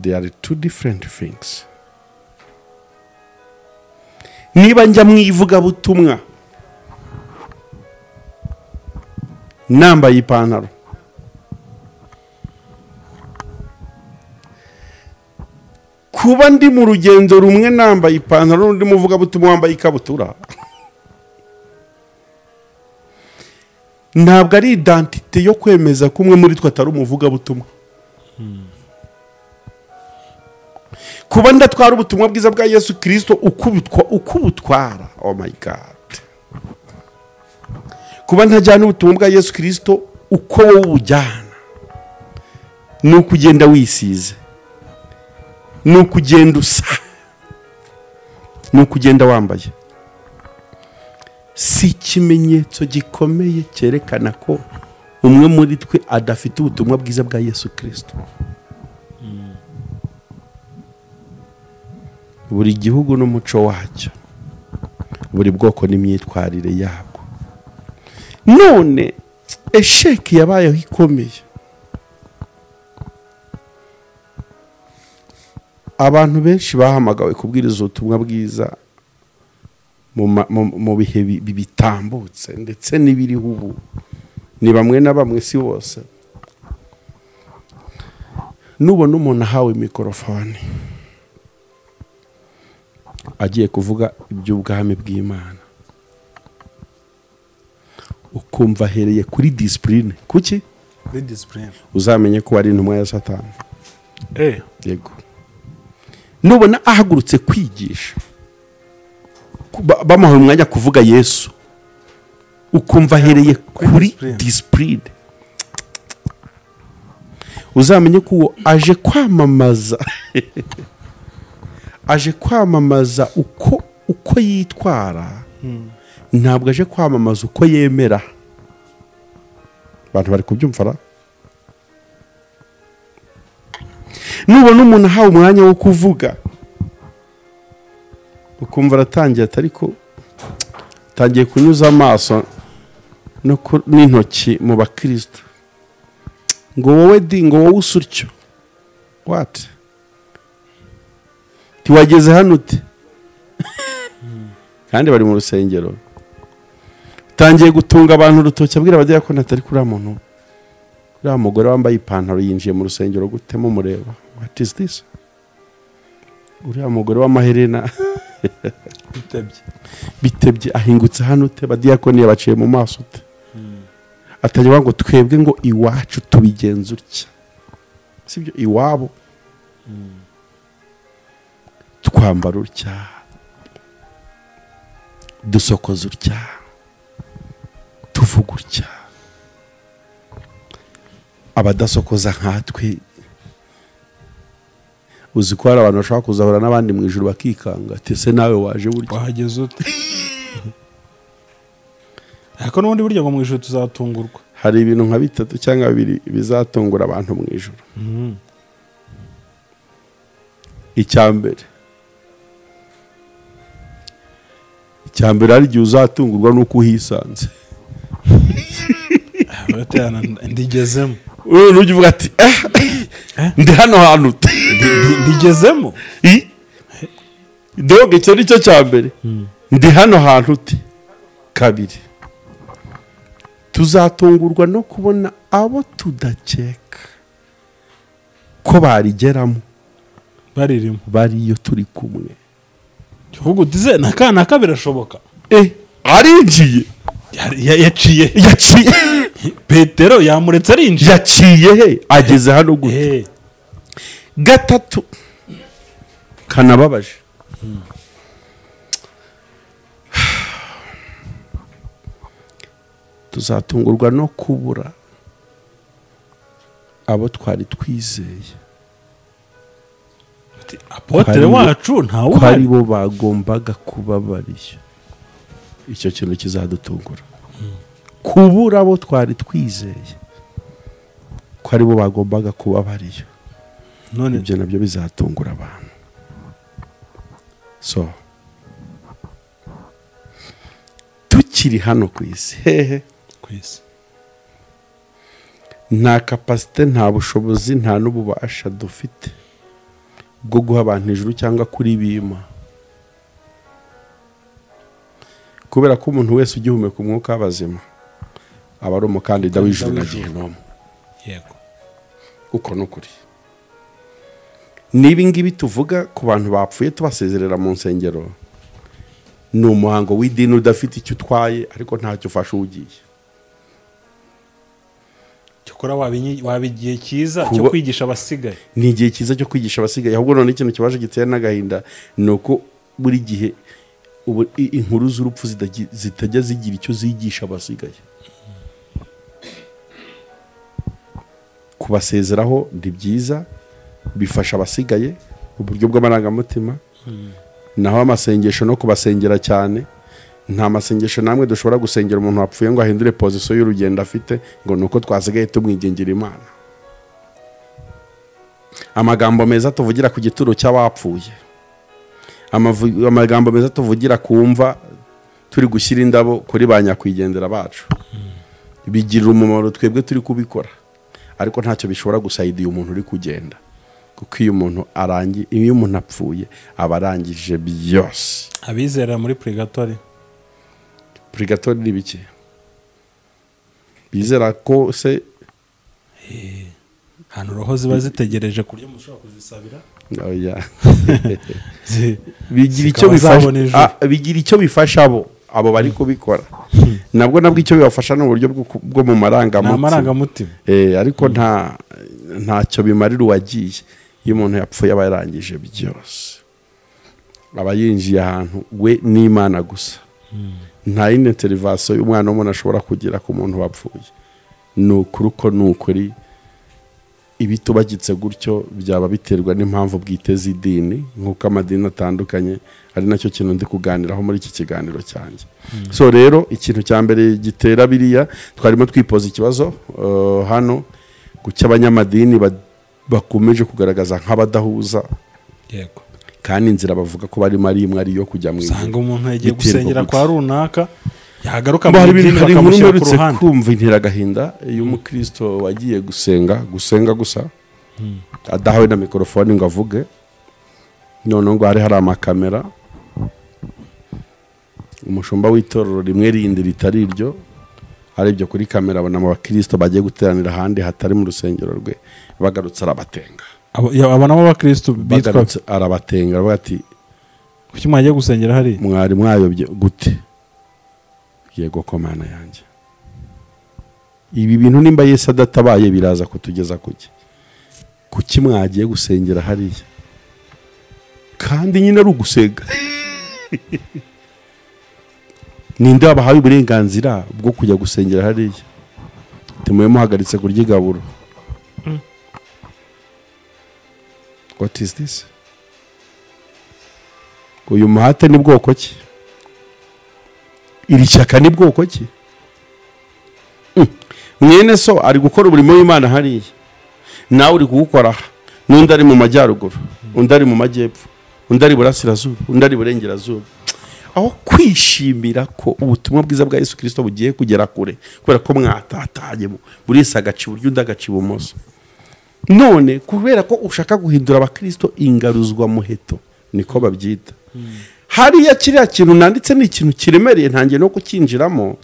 S1: they are two different things. niba njya mu ivugabutumwa nambaye ipantaro, kuba ndi mu rugendo rumwe nambaye ipantaro n'undi muvugabutumwa wambaye ikabutura, ntabwo ari identite yo kwemeza ko umwe muri twe atari umuvugabutumwa. Kuba ndatwara ubutumwa bwiza bwa Yesu Kristo uko ubutwara, oh my God, kuba ntajyana ubutumwa bwa Yesu Kristo uko wowe ubujyana, ni ukugenda wisize, ni ukugenda usa, ni ukugenda wambaye, si ikimenyetso gikomeye cyerekana ko umwe muri twe adafite ubutumwa bwiza bwa Yesu Kristo. Buri gihugu n'umuco wacyo, buri bwoko n'imyitwarire yabwo. None esheki yabayeho ikomeye, abantu benshi bahamagawe kubwiriza ubutumwa bwiza mu bihe bitambutse ndetse n'ibiriho ubu, ni bamwe na bamwe, si bose. Nubona umuntu ahawe mikorofone agiye kuvuga iby'ubwami bw'Imana, ukumva ahereye kuri disipurine, kuki?
S2: Kuri disipurine.
S1: Uzamenye ko ari intumwa ya Satani.
S2: Yego.
S1: Nubona ahagurutse kwigisha, bamuha umwanya kuvuga Yesu, ukumva ahereye kuri disipurine, uzamenye ko aje kwamamaza aje kwamamaza uko yitwara, ntabwo aje kwamamaza uko yemera. Abantu bari kubyumva. Nubona umuntu ahawe umwanya wo kuvuga, ukumva aratangiye ariko tangiye kunyuza amaso n'intoki mu bakristo, ngo wowe usutyo, what? Tiwageze hano ute? Kandi bari mu rusengero, tangiye gutunga abantu urutoki, abwira abajya ko natari kuri muntu, uriya mugore wambaye ipantaro yinjiye mu rusengero gute mumureba? What is this? Uriya mugore w'amaherena bitebye ahingutse hano ute? Badiyakoni yabaciye mu maso ute? Atajya ngo twebwe ngo iwacu tubigenza utya, sibyo? Iwabo twambara utya, dusokoza utya, tuvuga utya. Abadasokoza nkatwe, uzi ko hari abantu bashobora kuzahura n'abandi mu ijuru bakikanga, ati se nawe waje burya
S2: wahageze ute? Ariko n'ubundi burya ngo mu ijuru tuzatungurwa.
S1: Hari ibintu nka 3 cyangwa 2 bizatungura abantu mu ijuru. Icyambere ari igihe uzatungurwa nuko uhisanze.
S2: Ndigezemo.
S1: Ujye uvuga ati ndi hano hantu
S2: ndigezemo.
S1: Doge icyo ni cyo cyambere, ndi hano hantu uti. Kabiri, tuzatungurwa no kubona abo tudakeka ko barigeramo,
S2: baririmo,
S1: bariyo turi kumwe.
S2: Gihugu dize nakana kabirashoboka.
S1: Arinjiye,
S2: yaciye Petero yamuretse arinjiye,
S1: yaciye he ageze hano gute? Gatatu kanababaje, tuzatungurwa no kubura abo twari twizeye,
S2: apotre wacu ntawe
S1: ko ari bo bagombaga kuba bariyo. Icyo kintu kizadutungura, kubura abo twari twizeye ko ari bo bagombaga kuba bariyo. None ibyo nabyo bizatungura abantu. So tukiri hano ku isi, hehe
S2: ku isi,
S1: nta kapasite, nta bushobozi, nta n'ububasha dufite bwo guha abantu ijuru cyangwa kuri bima. kubera ko umuntu wese ugihumeka umwuka w'abazima aba ari umukandida w'ijuru na gihenomu.
S2: yego
S1: uko ni ukuri. n'ibi ngibi tuvuga ku bantu bapfuye tubasezerera mu nsengero ni umuhango w'idini udafite icyo utwaye ariko ntacyo ufasha ugiye.
S2: cyokora waba igihe cyiza cyo kwigisha abasigaye.
S1: ni igihe cyiza cyo kwigisha abasigaye, ahubwo none ikintu kibaje giteye n'agahinda ni uko buri gihe inkuru z'urupfu zitajya zigira icyo zigisha abasigaye. kubasezeraho ni byiza, bifasha abasigaye uburyo bw'amarangamutima. naho amasengesho no kubasengera cyane, nta masengesho namwe dushobora gusengera umuntu wapfuye ngo ahindure pozisiyo y'urugendo afite ngo ni uko twasigaye tumwigingira Imana. amagambo meza tuvugira ku gituro cy'abapfuye, amagambo meza tuvugira ku mva turi gushyira indabo kuri ba nyakwigendera bacu, bigirira umumaro twebwe turi kubikora, ariko ntacyo bishobora gusayida uyu muntu uri kugenda, kuko iyo umuntu apfuye aba arangije byose.
S2: abizera muri purigatori
S1: ni biki? bizera ko se
S2: ahantu roho ziba zitegereje ku buryo mushobora kuzisabira.
S1: bigira icyo bifasha abo bari kubikora. nabwo icyo bibafasha ni uburyo bwo mu marangamutima, ariko ntacyo bimarira uwagiye. iyo umuntu yapfuye aba yarangije byose, aba yinjiye ahantu we n'Imana gusa. nta yindi interivasiyo y'umwana w'umuntu ashobora kugira ku muntu wapfuye. ni ukuri uko ni ukuri. ibitubagitse gutyo byaba biterwa n'impamvu bwite z'idini, nk'uko amadini atandukanye ari nacyo kintu ndi kuganiraho muri iki kiganiro cyanjye. so rero ikintu cya mbere gitera biriya, twarimo twipoza ikibazo hano ku cy'abanyamadini bakomeje kugaragaza nk'abadahuza.
S2: yego
S1: kandi inzira bavuga ko barimo ari imwe, ari iyo kujya mu
S2: usanga umuntu yagiye gusengera kwa runaka yagaruka
S1: mu idini bakamushyira ku ruhande. kumva interagahinda y'umukristo wagiye gusenga gusa adahawe na mikorofone ngo avuge, none ngo hari amakamera, umushumba w'itorero rimwe rindi ritari iryo ari ibyo kuri kamera, abona mu bakristo bagiye guteranira ahandi hatari mu rusengero rwe, bagarutse arabatenga.
S2: aba nabo bakristo bitwa
S1: arabatenga, aravuga ati
S2: kuki mwagiye gusengera hari
S1: mwari mwayobye gute? yego ko Mana yanjye, ibi bintu nimba Yesu adatabaye biraza kutugeza kuki mwagiye gusengera hariya? kandi nyine ari ugusenga. ninde wabahaye uburenganzira bwo kujya gusengera hariya? timuye muhagaritse kurya igaburo. what is this? uyu muhate ni bwoko ki? iri shyaka ni bwoko ki? mwene so ari gukora umurimo w'Imana hariya, nawe uri kuwukora. n'undi ari mu majyaruguru, undi ari mu majyepfo, undi ari burasirazuba, undi ari burengerazuba. aho kwishimira ko ubutumwa bwiza bwa Yesu Kristo bugiye kugera kure, kubera ko mwatatanye buri wese agaca iburyo undi agaca ibumoso. none kubera ko ushaka guhindura abakristo ingaruzwa muheto, niko babyita. hariya kiriya kintu nanditse ni ikintu kiremereye, ntangiye no kukinjiramo.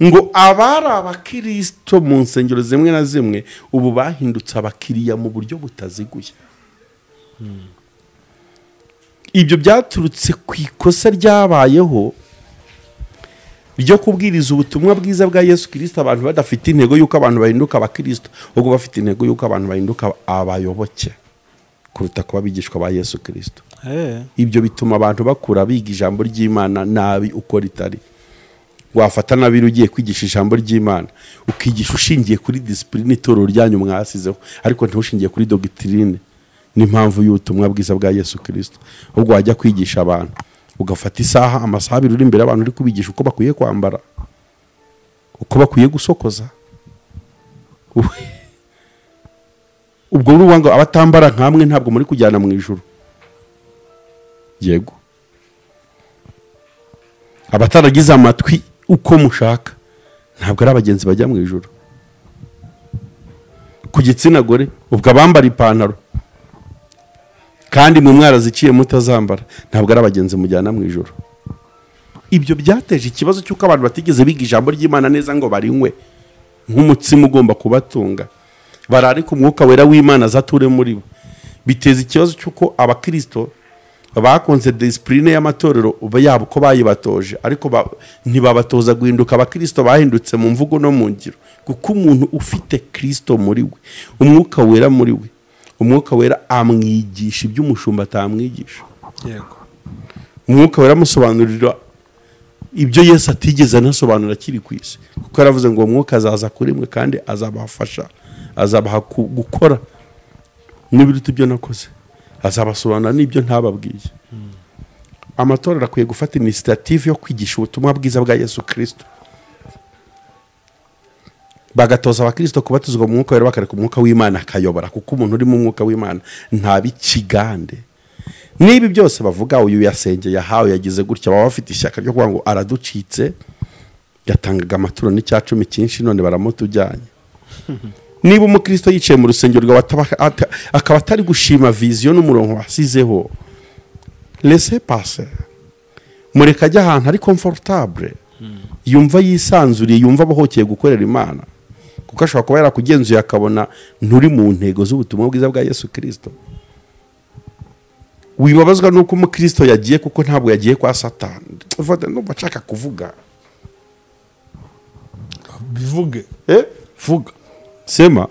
S1: ngo abari abakristo mu nsengero zimwe na zimwe ubu bahindutse abakiriya mu buryo butaziguye. ibyo byaturutse ku ikosa ryabayeho ryo kubwiriza ubutumwa bwiza bwa Yesu Kristo abantu badafite intego y'uko abantu bahinduka abakristo, ahubwo bafite intego y'uko abantu bahinduka abayoboke kuruta kuba bigishwa ba Yesu Kristo. ibyo bituma abantu bakura biga ijambo ry'Imana nabi uko ritari. wafata nabi ugiye kwigisha ijambo ry'Imana ukigisha ushingiye kuri discipline itorero ryanyu mwasizeho, ariko ntushingiye kuri doctrine n'impamvu y'ubutumwa bwiza bwa Yesu Kristo. ubwo wajya kwigisha abantu ugafata isaha amasaha abiri uri imbere y'abantu uri kubigisha uko bakwiye kwambara, uko bakwiye gusokoza. ubwo urubango abatambara nkamwe ntabwo muri kujyana mu ijuru. yego abataragize amatwi uko mushaka ntabwo ari abagenzi bajya mu ijuru. ku gitsina gore ubwo abambara ipantaro kandi mu mwara ziciye mutazambara ntabwo ari abagenzi mujyana mu ijuru. ibyo byateje ikibazo cy'uko abantu batigeze biga ijambo ry'Imana neza ngo barinywe nk'umutsima ugomba kubatunga, bararika umwuka wera w'Imana azature muri bo. Biteza ikibazo cy'uko abakristo bakonze discipline y'amatorero yabo ko bayibatoje, ariko ntibabatoza guhinduka abakristo bahindutse mu mvugo no mu ngiro. Kuko umuntu ufite Kristo muri we, umwuka wera muri we, umwuka wera amwigisha ibyo umushumba atamwigisha.
S2: Yego.
S1: Umwuka wera amusobanurira ibyo Yesu atigeze anasobanura kiri ku isi, kuko yaravuze ngo umwuka azaza kuri mwe kandi azabafasha, azabaha gukora n'ibiruta ibyo nakoze, azabasobanura n'ibyo ntababwiye. Amatorero akwiye gufata initiative yo kwigisha ubutumwa bwiza bwa Yesu Kristo, bagatoza abakristo kubatizwa mu mwuka wera, bakareka umwuka w'Imana akayobora, kuko umuntu uri mu mwuka w'Imana ntabikigande. Nibi byose bavuga uyu yasenge yahawe yagize gutya, baba bafite ishyaka ryo kuvuga ngo araducitse, yatangaga amaturo n'icyacumi cyinshi none baramutujyanye. Niba umukristo yicaye mu rusengero rwawe akaba atari gushima vision n'umurongo wasizeho, laissez passer, mureka ajya ahantu ari comfortable, yumva yisanzuriye, yumva abohokeye gukorera Imana, kuko ashobora kuba yarakugenzuye akabona nturi mu ntego z'ubutumwa bwiza bwa Yesu Kristo. Wibabazwa nuko umukristo yagiye, kuko ntabwo yagiye kwa Satani. Ndumva nshaka kuvuga,
S2: bivuge
S1: vuga sema.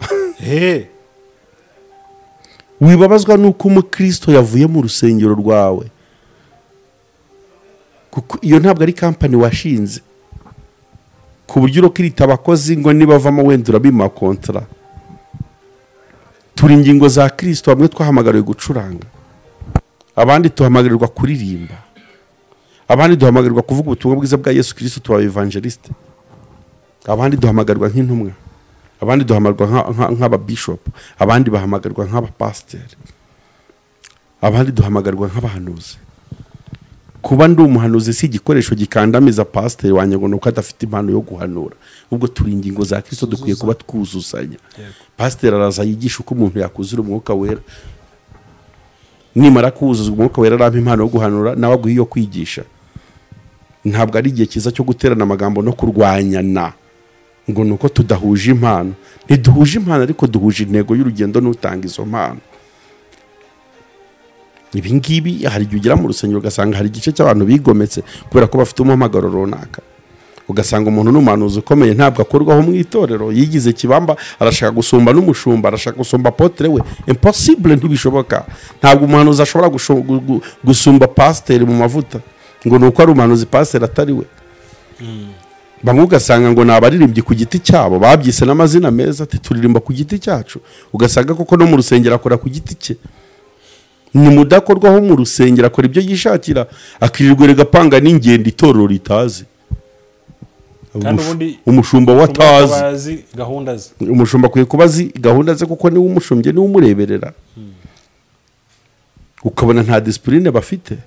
S1: Wibabazwa nuko umukristo yavuye mu rusengero rwawe, kuko iyo ntabwo ari company washinze ku buryo urokirita abakozi ngo nibavamo wenda urabima kontra. Turi ingingo za Kristo, bamwe twahamagariwe gucuranga, abandi duhamagarirwa kuririmba, abandi duhamagarirwa kuvuga ubutumwa bwiza bwa Yesu Kristo, tuba evangeliste, abandi duhamagarirwa nk'intumwa, abandi duhamagarwa nk'aba bishop, abandi bahamagarwa nk'aba pastor, abandi duhamagarwa nk'abahanuzi. Kuba ndi umuhanuzi si igikoresho gikandamiza pastor wanjye ngo nuko adafite impano yo guhanura, ubwo turi ingingo za Kristo dukwiye kuba twuzuzanya. Pastor araza yigisha uko umuntu yakuzura umwuka wera, nimara kuzuza umwuka wera arampa impano yo guhanura, nawe aguha iyo kwigisha. Ntabwo ari igihe cyiza cyo guterana amagambo no kurwanyana ngo nuko tudahuje impano. Ntiduhuje impano, ariko duhuje intego y'urugendo n'utanga izo mpano. Ibi ngibi hari igihe ugera mu rusengero ugasanga hari igice cy'abantu bigometse kubera ko bafite umuhamagaro runaka, ugasanga umuntu n'umuhanuzi ukomeye ntabwo akorwaho mu itorero, yigize kibamba, arashaka gusumba n'umushumba, arashaka gusumba apotre we. Impossible, ntibishoboka. Ntabwo umuhanuzi ashobora gusumba pastor mu mavuta ngo nuko ari umuhanuzi pastor atari we. Bamwe ugasanga ngo nabaririmbye ku giti cyabo, babyise n'amazina meza, ati turirimba ku giti cyacu, ugasanga koko no mu rusengero akora ku giti cye. Ni mudakorwaho mu rusengero, akora ibyo yishakira, akirirwa regapanga n'ingendo itorero ritazi. Umushumba watazi
S2: gahunda ze,
S1: umushumba kwiye kubazi gahunda ze, kuko niwe umushumbye, niwe umureberera. Ukabona nta discipline bafite.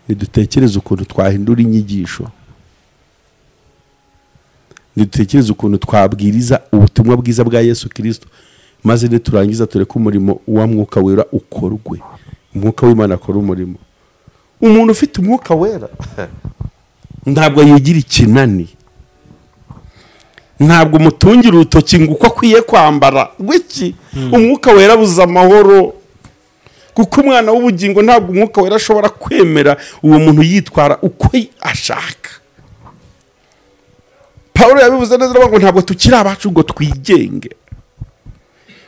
S1: Nidutekereze ukuntu twahindura inyigisho, nidutekereze ukuntu twabwiriza ubutumwa bwiza bwa Yesu Kristo, maze niturangiza tureke umurimo wa mwuka wera ukorwe. Umwuka w'Imana akora umurimo. Umuntu ufite umwuka wera ntabwo yigira ikinani, ntabwo mutungira urutoki ngo uko akwiye kwambara wiki. Umwuka wera buza amahoro, kuko umwana w'ubugingo ntabwo umwuka wera ashobora kwemera uwo muntu yitwara uko ashaka. Paulo yabivuze neza ngo ntabwo tukiri abacu ngo twigenge.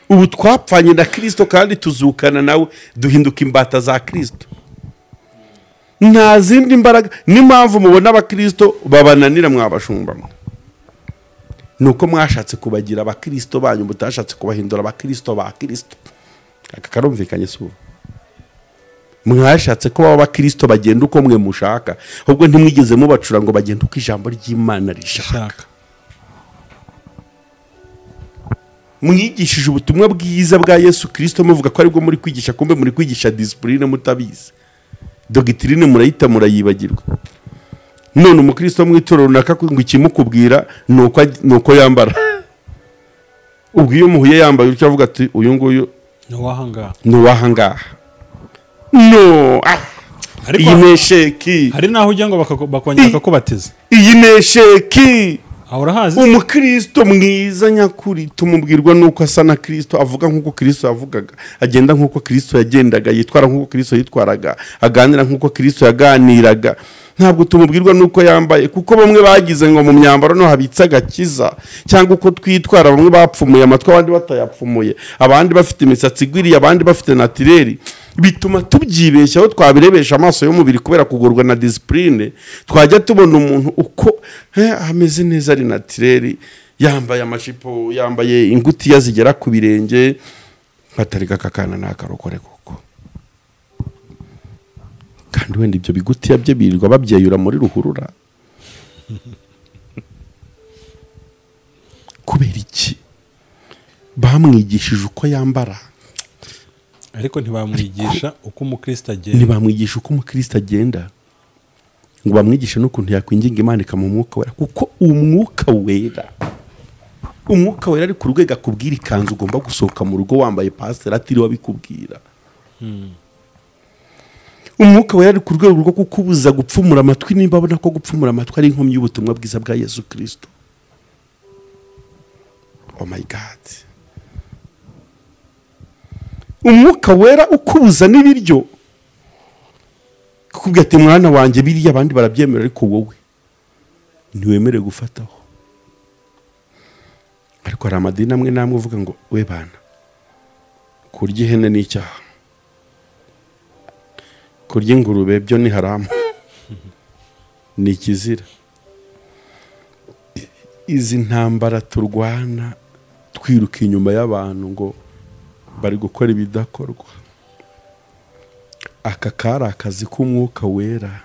S1: Ubu twapfanye na Kristo kandi tuzukana nawe, duhinduka imbata za Kristo. Nta zindi mbaraga. N'impamvu mubona abakristo babananira mwabashumba, nuko mwashatse kubagira abakristo banyu, mutashatse kubahindura abakristo ba Kristo. Aka karumvikanye suba. Mwashatse ko baba abakristo bagenda uko mwe mushaka, ahubwo ntimwigeze mubacura ngo bagenda uko ijambo ry'Imana rishaka. Mwigishije ubutumwa bwiza bwa Yesu Kristo muvuga ko aribwo muri kwigisha, kumbe muri kwigisha discipline mutabizi. Doctrine murayita murayibagirwa. None umukristo mwitorero runaka ngo ikimukubwira nuko yambara. Ubwo iyo muhuye yambaye ucyo avuga ati uyu nguyu
S2: ni wahanga.
S1: No, iyi mesheki
S2: hari naho ujya ngo bakongera bakakubatiza
S1: iyi mesheki
S2: aho urahazi
S1: umukristo mwiza nyakuri tumubwirwa nuko asa na Kristo avuga nkuko Kristo yavugaga agenda nkuko Kristo yagendaga yitwara nkuko Kristo yitwaraga aganira nkuko Kristo yaganiraga ntabwo tumubwirwa nuko yambaye kuko bamwe bagize ngo mu myambaro no habitsa agakiza cyangwa uko twitwara bamwe bapfumuye amatwi abandi batayapfumuye abandi bafite imisatsi igwiriye abandi bafite natureli bituma tubyibeshya aho twabirebesha amaso y'umubiri kubera kugurwa na discipline twajya tubona umuntu uko ameze neza ari natureli yambaye amajipo yambaye ingutiya zigera ku birenge batari kakana n'akarokore koko kandi wenda ibyo bigutiya bye birirwa babyeyura muri ruhurura kubera iki bamwigishije uko yambara
S2: ariko ntibamwigisha uko umukristo agenda ngo bamwigishe n'ukuntu yakwinginga Imana mu mwuka wera kuko umwuka wera ari ku rwego akubwira ikanzu ugomba gusohoka mu rugo wambaye pasiteri atiriwe abikubwira umwuka wera ari ku rwego rwo kukubuza gupfumura amatwi nimba abona ko gupfumura amatwi ari inkomyi y'ubutumwa bwiza bwa Yesu Kristo. Oh my God. Umwuka wera ukubuza n'ibiryo kukubwira ati mwana wanjye biriya abandi barabyemera ariko wowe ntiwemere gufataho. Ariko hari amadini amwe namwe uvuga ngo we bana kurya ihene ni icyaha, kurya ingurube byo ni haramu ni ikizira. Izi ntambara turwana twiruka inyuma y'abantu ngo bari gukora ibidakorwa. Aka kari akazi k'umwuka wera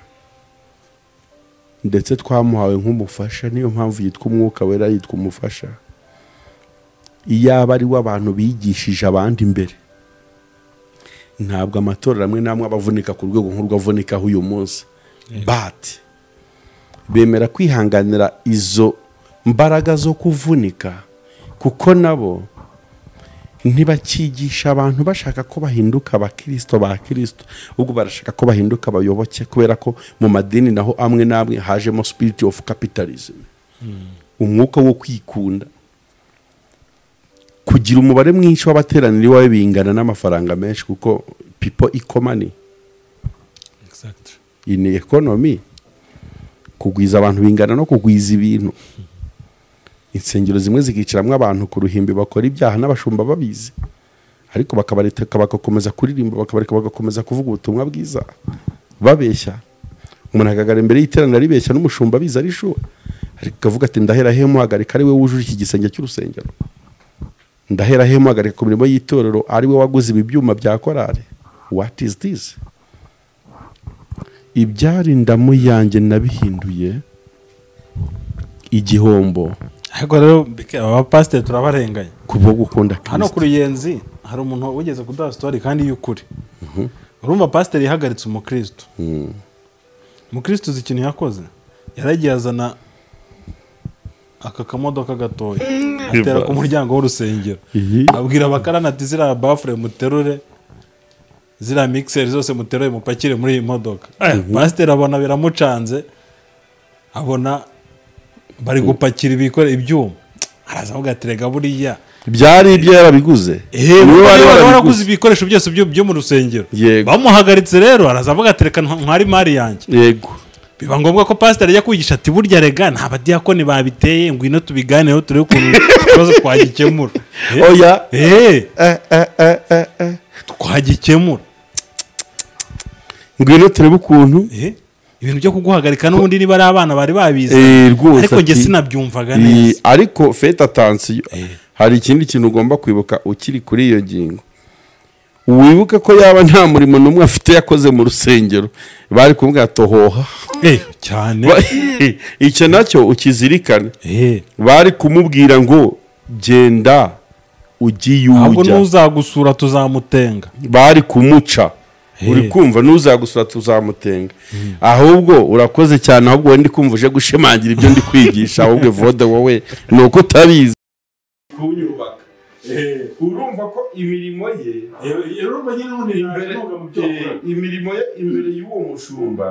S2: ndetse twamuhawe nk'umufasha, niyo mpamvu yitwa umwuka wera, yitwa umufasha. Iyaba ari w'abantu bigishije abandi imbere, ntabwo amatorero amwe namwe abavunika ku rwego nk'urwavunikaho uyu munsi. But bemera kwihanganira izo mbaraga zo kuvunika kuko nabo ntibakigisha abantu bashaka ko bahinduka abakristo ba Kristo, ubwo barashaka ko bahinduka abayoboke, kubera ko mu madini naho amwe namwe hajemo spirit of capitalism, umwuka wo kwikunda, kugira umubare mwinshi w'abateranira iwawe bingana n'amafaranga menshi kuko people equal money. Exactly.
S1: In economy kugwiza abantu bingana no kugwiza ibintu. Insengero zimwe zikicaramwe abantu ku ruhimbi bakora ibyaha n'abashumba babizi, ariko bakabareka bagakomeza kuririmba, bakabareka bagakomeza kuvuga ubutumwa bwiza babeshya. Umuntu akagara imbere y'iteraniro ribeshya n'umushumba biza ari shuwa, ariko akavuga ati ndahera he muhagarika ari we wujuje iki gisenge cy'urusengero, ndahera he muhagarika ku mirimo y'itorero ari we waguze ibi byuma bya korari. What is this? Ibyari ndamu yanjye nabihinduye igihombo.
S2: Ariko rero abapasiteri turabarenganya
S1: kubwo gukunda Kristo.
S2: Hano kuri Yenzi hari umuntu wigeze kuduha story kandi y'ukuri. Urumva pasiteri yahagaritse umukristo. Umukristo uzi ikintu yakoze, yaragiye azana aka kamodoka gatoya atera ku muryango w'urusengero, abwira abakarana ati zira bafure muterure, zira mixer zose muterure mupakire muri iyi modoka. Pasiteri abona biramucanze, abona bari gupakira ibikore ibyuma, araza avuga ati rega buriya
S1: byari ibyo yarabiguze.
S2: Niwe waraguze ibikoresho byose byo mu rusengero. Bamuhagaritse rero araza avuga ati reka ntwari mari yanjye. Yego. Biba ngombwa ko pasiteri ajya kwigisha ati burya rega nta badiyakoni babiteye, ngwino tubiganeho turebe ukuntu ikibazo twagikemura.
S1: Oya.
S2: Twagikemura.
S1: Ngwino turebe ukuntu
S2: ibintu byo kuguhagarika n'ubundi niba ari abana bari babizi, ariko nge sinabyumvaga neza.
S1: Ariko fete attention, hari ikindi kintu ugomba kwibuka ukiri kuri iyo ngingo. Wibuke ko yaba nta murimo n'umwe afite yakoze mu rusengero, bari kumubwira tohoha
S2: cyane.
S1: Icyo nacyo ukizirikane. Bari kumubwira ngo genda ujye
S2: ahubwo n'uzagusura tuzamutenga.
S1: Bari kumuca, uri kumva n'uzagusura tuzamutenga. Ahubwo urakoze cyane, ahubwo wendi kumva uje gushimangira ibyo ndi kwigisha, ahubwo vode wowe nuko utabizi kunyubaka. urumva ko imirimo ye
S2: urumva nyine ubundi yaje mu byo
S1: imirimo ye imbere y'uwo mushumba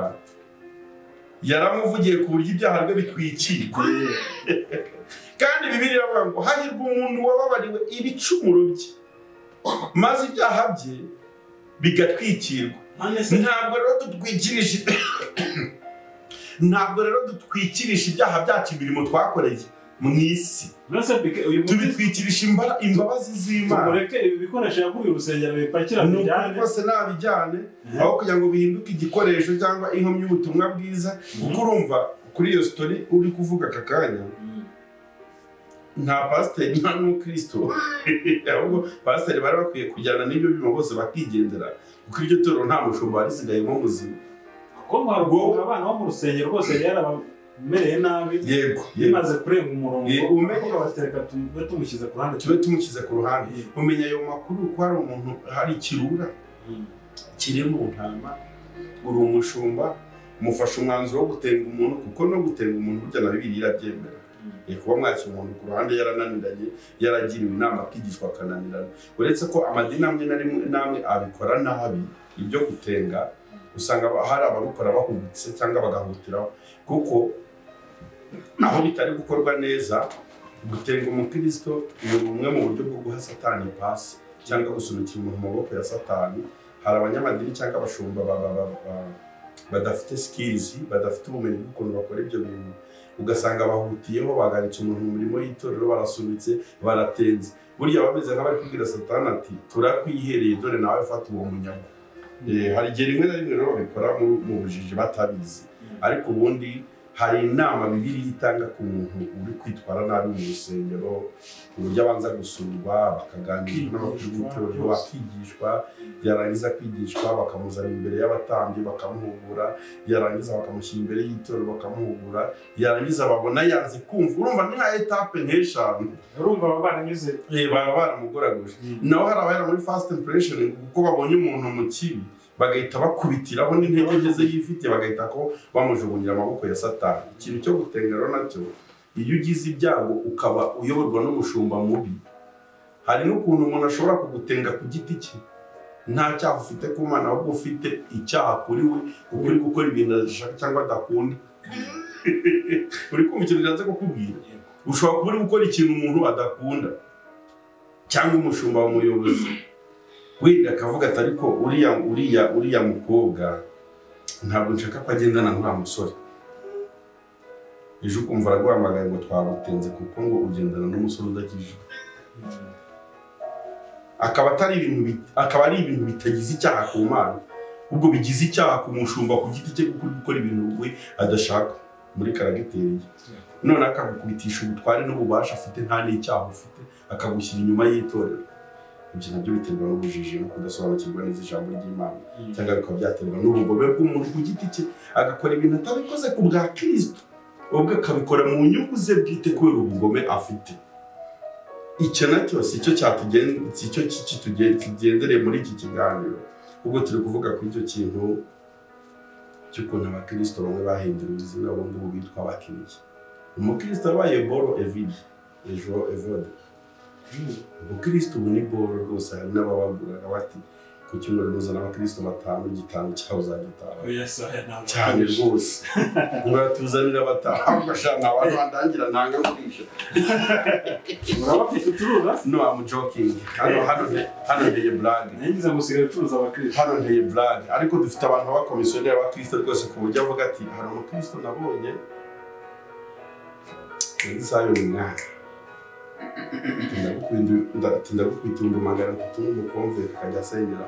S1: yaramuvugiye ku buryo ibyaha bye bitwikirwa kandi Bibiliya iravuga ngo hahirwa umuntu wababariwe ibicumuro bye maze ibyaha bye bigatwikirwa. Ntabwo rero dutwikirisha ibyaha byacu imirimo twakoreye mu isi, tubitwikirisha imbabazi z'Imana.
S2: Mureke ibi bikoresho yaguye urusengero bipakira bijyane
S1: rwose nabijyane aho kugira ngo bihinduke igikoresho cyangwa inkomyi y'ubutumwa bwiza. Kuko urumva kuri iyo story uri kuvuga aka kanya nta pasiteri nta n'umukristo ahubwo pasiteri bari bakwiye kujyana n'ibyo bimo bose bakigendera kuko iryo toro nta mushumba warisigayemo muzima.
S2: Kuko mwarwo abana bo mu rusengero rwose yarabamereye nabi,
S1: yego
S2: bimaze kurenga umurongo umenya batereka tumushyize ku ruhande,
S1: tube tumushyize ku ruhande. Umenya ayo makuru ko hari umuntu hari ikirura kiri mu ntama, uri umushumba mufasha umwanzuro wo gutenga umuntu, kuko no gutenga umuntu burya na Bibiliya irabyemera. Kuba mwakira umuntu ku ruhande yarananiranye, yaragiriwe inama akigishwa akananirana. Uretse ko amadini amwe namwe abikora nabi ibyo gutenga, usanga hari ababikora bahubutse cyangwa bagahutiraho, kuko aho bitari gukorwa neza gutenga umukristo ni bumwe mu buryo bwo guha Satani pasi cyangwa gusunikira umuntu mu maboko ya Satani. Hari abanyamadini cyangwa abashumba badafite skills, badafite ubumenyi bw'ukuntu bakora ibyo bintu, ugasanga bahutiyeho bagaritse umuntu mu mirimo y'itorero, barasunitse baratenze. Burya bameze nk'abari kubwira Satani ati turakwihereye dore nawe fata uwo munyago. Hari igihe rimwe na rimwe rero babikora mu bujiji batabizi, ariko ubundi hari inama Bibiliya itanga ku muntu uri kwitwara nabi mu rusengero, uburyo abanza gusurwa bakaganira n'abakuru b'itorero bakigishwa, yarangiza kwigishwa bakamuzana imbere y'abatambyi bakamuhugura, yarangiza bakamushyira imbere y'itorero bakamuhugura, yarangiza babona yanze kumva. Urumva ni nka etape nk'eshanu,
S2: urumva baba baranyuze
S1: baba baramugoraguje. Naho hari abahera muri first impression kuko babonye umuntu mu kibi bagahita bakubitiraho n'intege nke ze yifite, bagahita ko bamujugunyira amaboko ya Satani. Ikintu cyo gutenga rero nacyo, iyo ugize ibyago ukaba uyoborwa n'umushumba mubi, hari n'ukuntu umuntu ashobora kugutenga ku giti cye, nta cyaha ufite ku Mana, ahubwo ufite icyaha kuri we kuko uri gukora ibintu adashaka cyangwa adakunda. Uri kumva ikintu cyanze kukubwira? Ushobora kuba uri gukora ikintu umuntu adakunda cyangwa umushumba w'umuyobozi wenda akavuga ati ariko uriya mukobwa ntabwo nshaka ko agendana n'uriya musore. Ejo ukumva araguhamagaye ngo twagutenze kuko ngo ugendana n'umusore udakijijwe. Akaba ari ibintu bitagize icyaha ku Mana, ubwo bigize icyaha ku mushumba ku giti cye kuko uri gukora ibintu we adashaka muri karagiteri ye. None akagukubitisha ubutware n'ububasha afite nta n'icyaha ufite, akagushyira inyuma y'itorero. Ibyo nabyo biterwa n'ubujiji no kudasobanukirwa neza ijambo ry'Imana, cyangwa bikaba byaterwa n'ubugome bw'umuntu ku giti cye, agakora ibintu atabikoze ku bwa Kristo, ubwo akabikora mu nyungu ze bwite kubera ubugome afite. Icyo nacyo si cyo kitugendereye muri iki kiganiro, ubwo turi kuvuga kuri icyo kintu cy'ukuntu abakristo bamwe bahindura ubuzima abo ngubu bitwa abakiriya. Umukristo abaye boro evide ejo evode, umukristo ubu ni boro rwose. Hari n'ababaguraga bati ku cyumweru nuzana abakristo 5 igitanu cyaho uzagitaha cyane rwose muratuzanira bataha ugashana abantu bandangira ntanga ngurisha.
S2: Urabafite uturuza?
S1: No, I'm joking. Hano nteye blague.
S2: Ngize musigaye ucuruza abakristo.
S1: Hano nteye blague, ariko dufite abantu b'abakomisiyoneri b'abakristo rwose ku buryo avuga ati hari umukristo nabonye Zion mwana ndagukwita 300 n'umukomve akajya asenyera,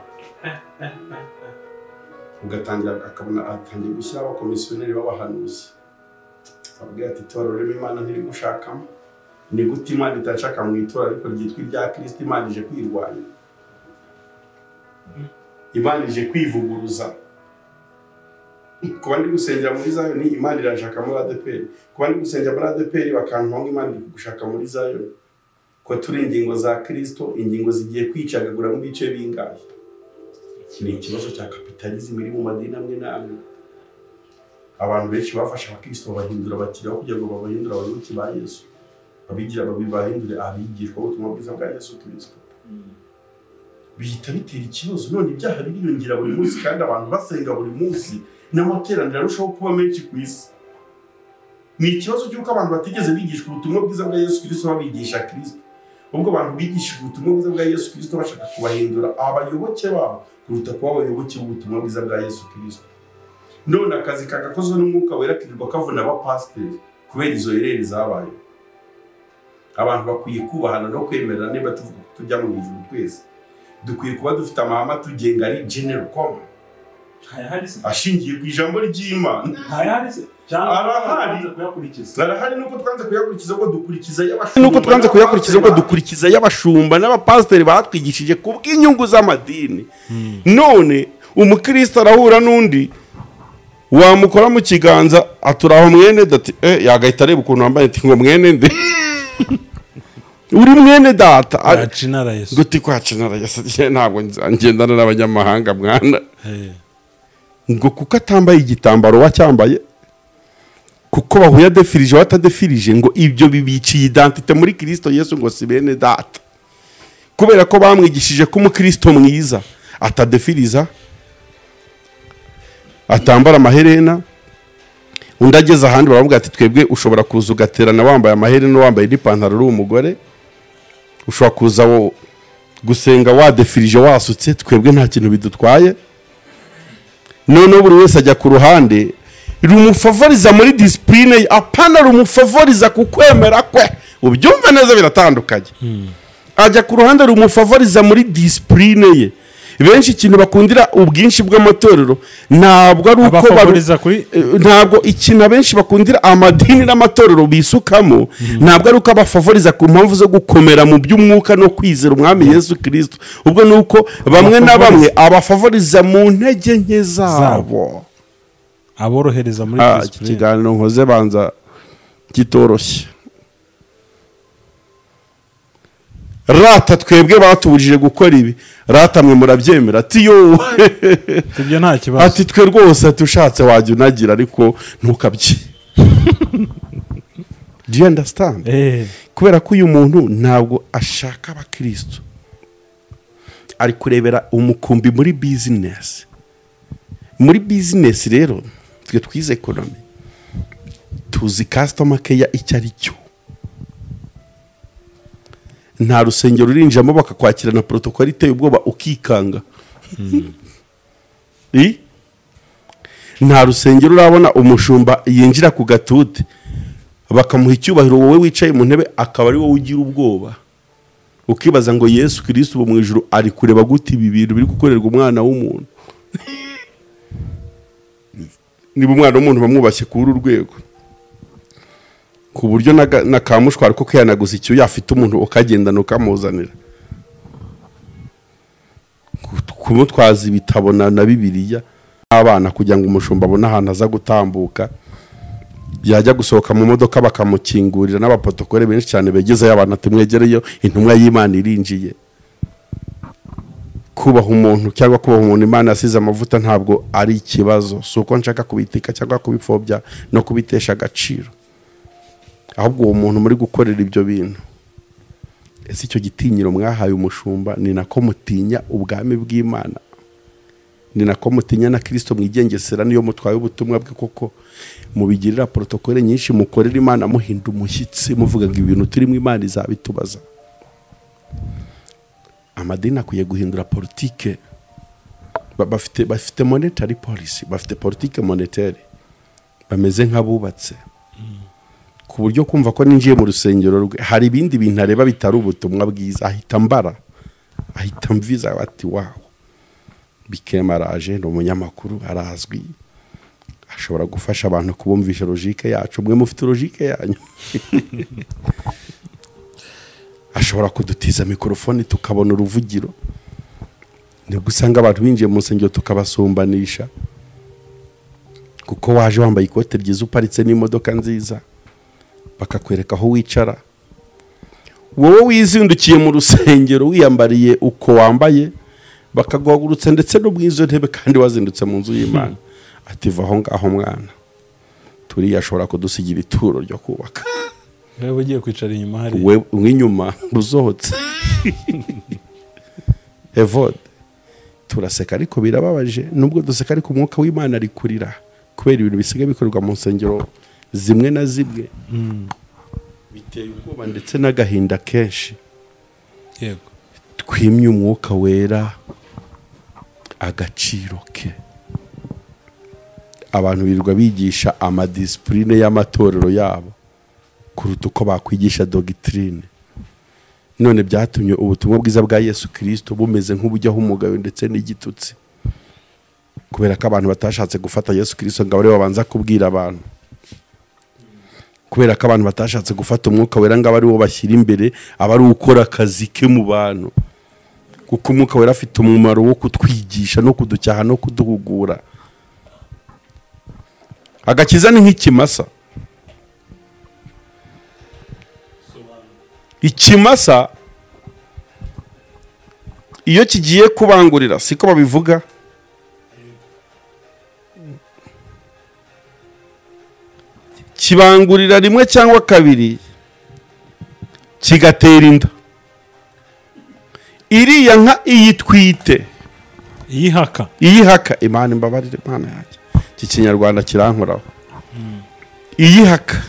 S1: ugatangira akabona atangiye gushyira abakomisiyoneri b'abahanuzi ababwira ati itorero Imana ntiri gushakamo, ni gute Imana itashaka mu itorero ariko ryitwa irya Kristo? Imana ije kwirwanya, Imana ije kwivuguruza. Kuba ndi gusengera muri Zion Imana irashaka muri ADPR, kuba ndi gusengera muri ADPR bakantwanga Imana iri gushaka muri Zion. Ko turi ingingo za Kristo, ingingo zigiye kwicagagura mu bice bingahe. Iki ni ikibazo cya kapitalism iri mu madini amwe n'amwe. Abantu benshi bafasha abakristo babahindura bakiriho kugira ngo babahindura abayoboke ba Yesu, abigira babibahindure abigishwa ubutumwa bwiza bwa Yesu Kristo. Bihita bitera ikibazo, none ibyaha biriyongera buri munsi kandi abantu basenga buri munsi n'amateraniro arushaho kuba menshi ku isi. Ni ikibazo cy'uko abantu batigeze bigishwa ubutumwa bwiza bwa Yesu Kristo babigisha Kristo. Ubwo abantu bigishijwe ubutumwa bwiza bwa Yesu Kristo bashaka kubahindura abayoboke babo kuruta kuba abayoboke b'ubutumwa bwiza bwa Yesu Kristo. None akazi kagakozwe n'umwuka wera kirirwa kavuna abapasiteri kubera izo hereri zabaye. Abantu bakwiye kubahana no kwemerera niba tuvuga ko tujya mu ijuru twese. Dukwiye kuba dufite amahame tugenga ari general common. Ashingiye ku ijambo ry'Imana. Arahari nuko twanze kuyakurikiza ko dukurikiza y'abashumba. Nuko twanze kuyakurikiza ko dukurikiza y'abashumba n'abapasiteri batwigishije ku bw'inyungu z'amadini. None umukristo arahura n'undi wamukora mu kiganza aturaho mwene dati yagahita areba ukuntu wambaye ati ngo mwene nde uri mwene data
S2: acinara Yesu
S1: guti kwacinara Yesu ntabwo ngendana n'abanyamahanga mwana ngo kuko atambaye igitambaro wacyambaye kuko bahuya defirije watadefirije ngo ibyo bibiciye identite muri Kristo Yesu ngo si bene data kubera ko bamwigishije ko umukristo mwiza atadefiriza atambara amaherena undi ageze ahandi baravuga ati twebwe ushobora kuza ugaterana wambaye amaherena wambaye n'ipantaro uri umugore ushobora kuza gusenga wadefirije wasutse twebwe nta kintu bidutwaye none buri wese ajya ku ruhande rumufavoriza muri discipline apana rumufavoriza kukwemera kwe ubyumva neza biratandukanye ajya ku ruhande rumufavoriza muri discipline ye benshi ikintu bakundira ubwinshi bw'amatorero ntabwo ari uko ntabwo ikintu benshi bakundira amadini n'amatorero bisukamo ntabwo ari uko abafavoriza ku mpamvu zo gukomera mu by'umwuka no kwizera umwami Yesu Kristo ubwo nuko bamwe na bamwe abafavoriza mu ntege nke zabo
S2: aborohereza muri discipline.
S1: Ikiganiro nkoze banza kitoroshye rata twebwe batubujije gukora ibi rata mwe murabyemera ati yo
S2: ibyo nta kibazo
S1: ati twe rwose tushatse wajya unagira ariko ntukabye do you understand kubera ko uyu muntu ntabwo ashaka abakristo ari kurebera umukumbi muri business rero twe twize economy tuzi customer care icyo ari cyo nta rusengero urinjamo bakakwakira na protocol iteye ubwoba ukikanga nta rusengero urabona umushumba yinjira ku gatute bakamuha icyubahiro wowe wicaye mu ntebe akaba ari wowe ugira ubwoba ukibaza ngo Yesu Kristo bo mu ijuru ari kureba gute ibi bintu biri gukorerwa umwana w'umuntu niba umwana w'umuntu bamwubashye kuri urwego ku buryo na kamushwara ko kuyanaguza icyo yafite umuntu ukagendana ukamuzanira kumutwaza ibitabo na Bibiliya abana kugira ngo umushumba abone ahantu aza gutambuka yajya gusohoka mu modoka bakamukingurira n'abapotokore benshi cyane begeze y'abantu atumwegereyo intumwa y'Imana irinjiye kubaha umuntu cyangwa kubaha umuntu Imana yasize amavuta ntabwo ari ikibazo suko nshaka kubitika cyangwa kubipfobya no kubitesha agaciro ahubwo uwo muntu muri gukorera ibyo bintu ese icyo gitinyiro mwahaye umushumba ni nako mutinya ubwami bw'Imana ni nako mutinya na Kristo mwigengesera niyo mutwaye ubutumwa bwe koko mubigirira protokole nyinshi mukorera Imana muhinda umushyitsi muvuga ngo ibintu turimo Imana izabitubaza amadini akwiye guhindura politike bafite monetary policy bafite politike monetaire bameze nk'abubatse ku buryo kumva ko ninjiye mu rusengero rwe hari ibindi bintu areba bitari ubutumwa bwiza ahita mviza bati wow bikemaraje no munyamakuru arazwi ashobora gufasha abantu kubumvisha logique yacu mwe mufite logique yanyu ashobora kudutiza mikrofone tukabona uruvugiro ni gusanga abantu binjiye mu rusengero tukabasumbanisha kuko waje wambaye ikote ryiza uparitse n'imodoka nziza bakakwereka aho wicara wowe wizindukiye mu rusengero wiyambariye uko wambaye bakaguhagurutsa ndetse no bwizo ntebe kandi wazindutse mu nzu y'Imana ati va aho ngaho mwana turiya ashobora kudusigira ituro ryo kubaka
S2: wewe ugiye kwicara inyuma hari
S1: we nk'inyuma usohotse Evode turaseka ariko birababaje nubwo duseka ariko umwuka w'Imana ari kurira kubera ibintu bisigaye bikorwa mu nsengero zimwe na zimwe biteye ubwoba ndetse n'agahinda kenshi.
S2: yego
S1: twimye umwuka wera agaciro ke. Abantu birirwa bigisha amadisipurine y'amatorero yabo kuruta uko bakwigisha dogitrine. None byatumye ubutumwa bwiza bwa Yesu Kristo bumeze nk'ubujyaho umugayo ndetse n'igitutsi, kubera ko abantu batashatse gufata Yesu Kristo ngo abari babanza kubwira abantu, kubera ko abantu batashatse gufata umwuka wera ngo abari wo bashyira imbere, abari ukora akazi ke mu bantu, kuko umwuka wera afite umumaro wo kutwigisha no kuducyaha no kuduhugura. Agakiza ni nk'ikimasa. Ikimasa iyo kigiye kubangurira siko babivuga, kibangurira rimwe cyangwa kabiri kigatera inda. Iriya nka iyitwite iyihaka Imana imbabarire Imana yanjye, iki kinyarwanda kirankoraho. Iyihaka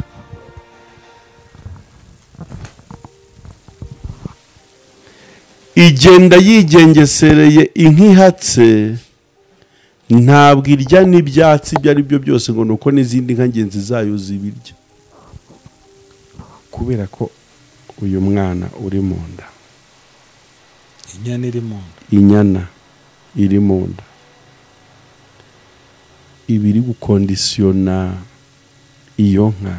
S1: igenda yigengesereye inkihatse, ntabwo irya n'ibyatsi ibyo ari byo byose ngo nuko n'izindi nka ngenzi zayo zibirya, kubera ko uyu mwana uri mu nda, inyana iri mu nda ibiri gukondisiyona iyo nka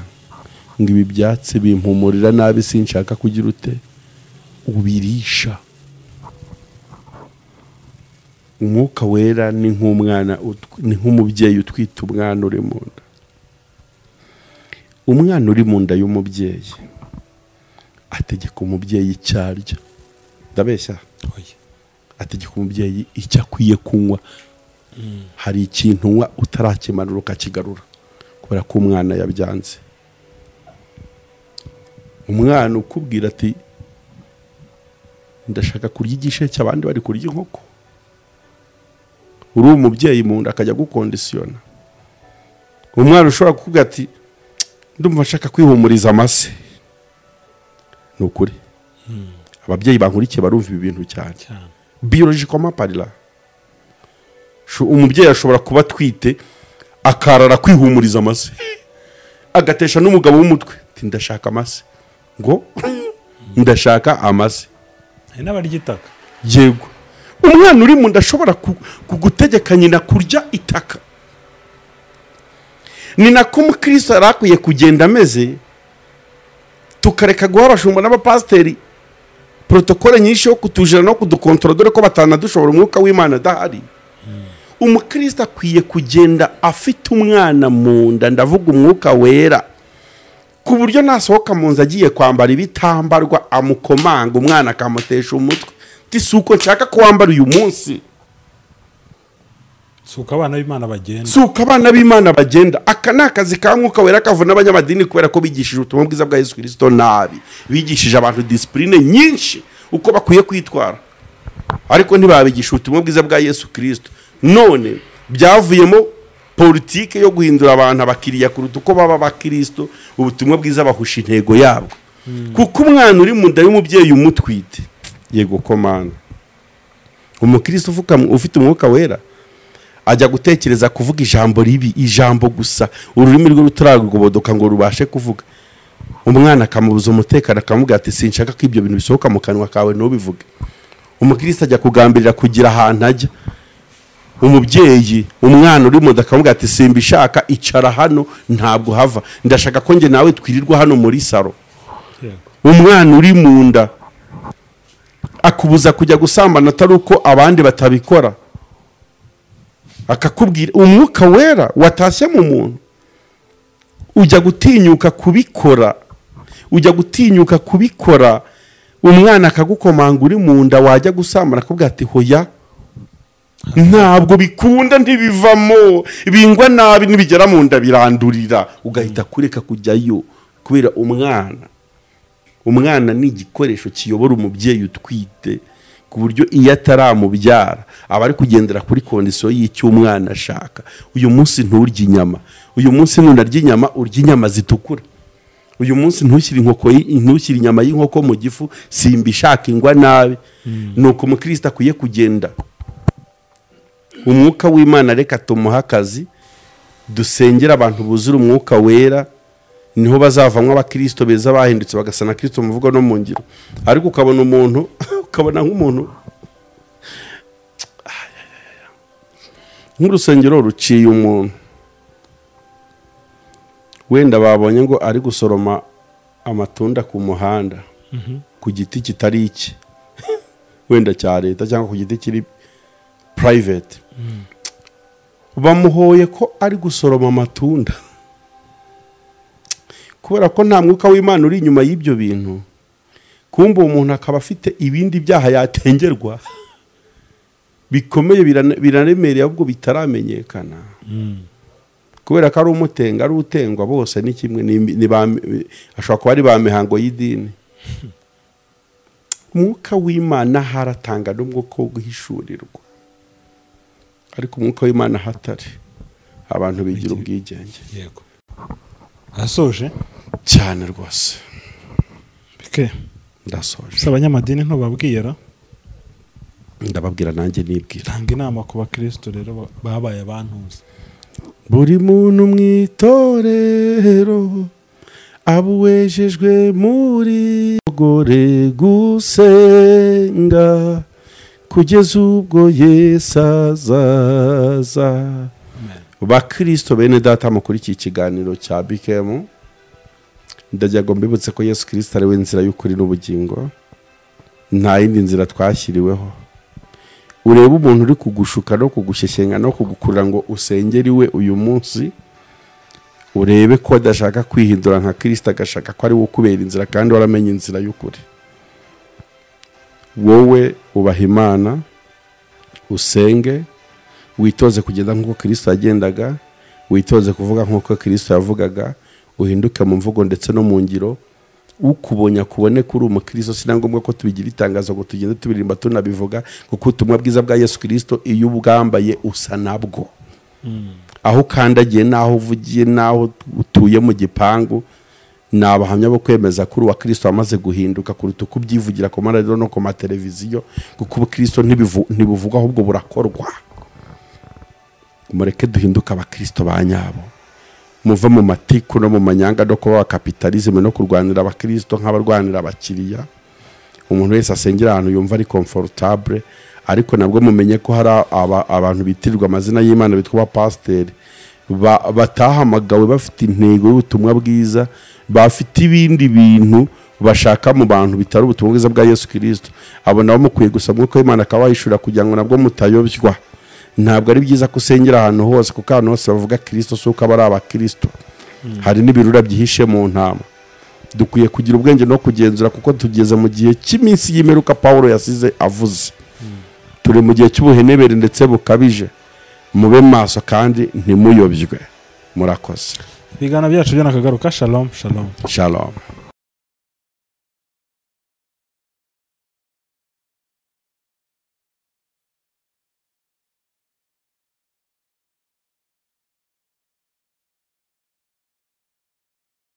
S1: ngo ibi byatsi bimpumurira nabi sinshaka kugira ute ubirisha. Umwuka wera ni nk'umwana, ni nk'umubyeyi utwite umwana uri mu nda. Umwana uri mu nda y'umubyeyi ategeka umubyeyi icyo arya, ndabeshya? Ategeka umubyeyi icyo akwiye kunywa. Hari ikintu unywa utarakimanura ukakigarura kubera ko umwana yabyanze. Umwana ukubwira ati ndashaka kurya igisheke abandi bari kurya inkoko, uri umubyeyi mu nda akajya gukondisiyona. Umwana ushobora kukubwira ati ndumva nshaka kwihumuriza amase. Ni ukuri ababyeyi bankurikiye barumva ibi bintu cyane. Biologically parlant, umubyeyi ashobora kuba atwite akarara kwihumuriza amase, agatesha n'umugabo w'umutwe ati ndashaka amase, ngo ndashaka amase.
S2: N'abarya itaka.
S1: Yego, umwana uri mu nda ashobora kugutegeka nyina kurya itaka. Ni nako umukristo yari akwiye kugenda ameze, tukareka guha abashumba n'abapasiteri protokole nyinshi yo kutujira no kudukontorora dore ko batanadushobora umwuka w'Imana adahari. Umukristo akwiye kugenda afite umwana mu nda, ndavuga umwuka wera, ku buryo nasohoka mu nzu agiye kwambara ibitambarwa amukomanga, umwana akamutesha umutwe ati suko nshaka ko wambara uyu munsi.
S2: Suka abana b'Imana bagenda.
S1: Suka abana b'Imana bagenda. Aka ni akazi ka mwuka wera kavuna abanyamadini kubera ko bigishije ubutumwa bwiza bwa Yesu Kristo nabi. Bigishije abantu discipline nyinshi uko bakwiye kwitwara, ariko ntibabigisha ubutumwa bwiza bwa Yesu Kristo. None byavuyemo politike yo guhindura abantu abakiriya kuruta uko baba bakristo, ubutumwa bwiza bahusha intego yabo. Kuko umwana uri mu nda y'umubyeyi umutwite, yego komanda, umukristo ufite umwuka wera ajya gutekereza kuvuga ijambo ribi, ijambo gusa, ururimi rwe rutaragobodoka ngo rubashe kuvuga. Umwana akamubuza umutekano akamubwira ati sinshaka ko ibyo bintu bisohoka mu kanwa kawe ntubivuge. Umukristo ajya kugambirira kugira ahantu ajya. Umubyeyi umwana uri mu nda akamubwira ati simbishaka, icara hano ntabwo hava, ndashaka ko nge nawe twirirwa hano muri saro. Umwana uri mu nda akubuza kujya gusambana atari uko abandi batabikora, akakubwira umwuka wera watashye mu muntu ujya gutinyuka kubikora, umwana akagukomanga uri mu nda, wajya gusambana akubwira ati hoya ntabwo bikunda, ntibivamo, bingwa nabi, nibigera mu nda birandurira, ugahita kureka kujyayo kubera umwana umwana ni igikoresho kiyobora umubyeyi utwite ku buryo iyo ataramubyara aba ari kugendera kuri kondisiyo y'icyo umwana ashaka. Uyu munsi nturya inyama, uyu munsi ntunarya inyama, urya inyama zitukura. Uyu munsi ntushyire inyama y'inkoko mu gifu, simba ishaka ingwa nabi. Nuko umukristo akwiye kugenda. Umwuka w'Imana reka tumuha akazi, dusengera abantu buzura umwuka wera, niho bazavamwa abakristo beza bahindutse bagasa na Kristo mu mvugo no mu ngiro. Ariko ukabona umuntu ukabona nk'umuntu nk'urusengero ruciye umuntu, wenda babonye ngo ari gusoroma amatunda ku muhanda ku giti kitari iki wenda cya leta cyangwa ku giti kiri private, bamuhoye ko ari gusoroma amatunda kubera ko nta mwuka w'Imana uri inyuma y'ibyo bintu. Kumbe umuntu akaba afite ibindi byaha yatengerwa bikomeye biraremereye ahubwo bitaramenyekana, kubera ko ari umutenga ari utengwa bose ni kimwe, ashobora kuba ari ba mihango y'idini. Umwuka w'Imana haratanga n'ubwoko bwo guhishurirwa, ariko umwuka w'Imana hatari abantu bigira ubwigenge.
S2: Yego, asoje
S1: cyane rwose.
S2: Bike
S1: ndasoje.
S2: Se abanyamadini ntubabwira?
S1: Ndababwira nanjye nibwira.
S2: Tanga inama ku bakristo rero babaye abantuza.
S1: Buri muntu mwitorero abuwejejwe muri gore gusenga kugeza ubwo Yesu azaza. Bakristo bene data mukuri iki kiganiro cya Bikemu, ndajya ngo mbibutse ko Yesu Kristo ari we nzira y'ukuri n'ubugingo, nta yindi nzira twashyiriweho. Ureba umuntu uri kugushuka no kugushyeshyenga no kugukurura ngo usengere iwe uyu munsi, urebe ko adashaka kwihindura nka Kristo, agashaka ko ari we ukubera inzira kandi waramenye inzira y'ukuri. Wowe ubaha Imana, usenge, witoze kugenda nk'uko Kristo yagendaga, witoze kuvuga nk'uko Kristo yavugaga, uhinduke mu mvugo ndetse no mu ngiro. Ukubonye akubone kuri umukristo, sinangombwa ko tubigira itangazo ngo tugende tubiririmba tunabivuga, kuko ubutumwa bwiza bwa Yesu Kristo iyo ubwambaye usa nabwo. Aho kandagiye naho uvugiye naho utuye mu gipangu, nabahamya bo kwemeza kuri wa Kristo amaze guhinduka kuruta kubyivugira ku maradiyo no ku mateleviziyo, kuko ubukristo ntibuvuga ahubwo burakorwa. Mureke duhinduka abakristo ba nyabo, muva mu matiku no mu manyanga no kuba kapitalisme no kurwanira abakristo nk'abarwanira abakiriya. Umuntu wese asengera ahantu yumva ari comfortable, ariko nabwo mumenye ko hari abantu bitirirwa amazina y'Imana bitwa abapasiteri batahamagawe bafite intego y'ubutumwa bwiza, bafite ibindi bintu bashaka mu bantu bitari ubutumwa bwiza bwa Yesu Kristo. Abo nabo mukwiye gusabwa ko Imana akabahishura kugira ngo nabwo mutayobywa. Ntabwo ari byiza kusengera ahantu hose, kuko ahantu hose bavuga Kristo suko aba ari abakristo. Hari n'ibirura byihishe mu ntama. Dukwiye kugira ubwenge no kugenzura, kuko tugeze mu gihe cy'iminsi y'imperuka Paulo yasize avuze. Turi mu gihe cy'ubuhenebere ndetse bukabije. Mube maso kandi ntimuyobywe. Murakoze.
S2: Bigana byacu byo nakagaruka. Shalom, shalom.
S1: Shalom.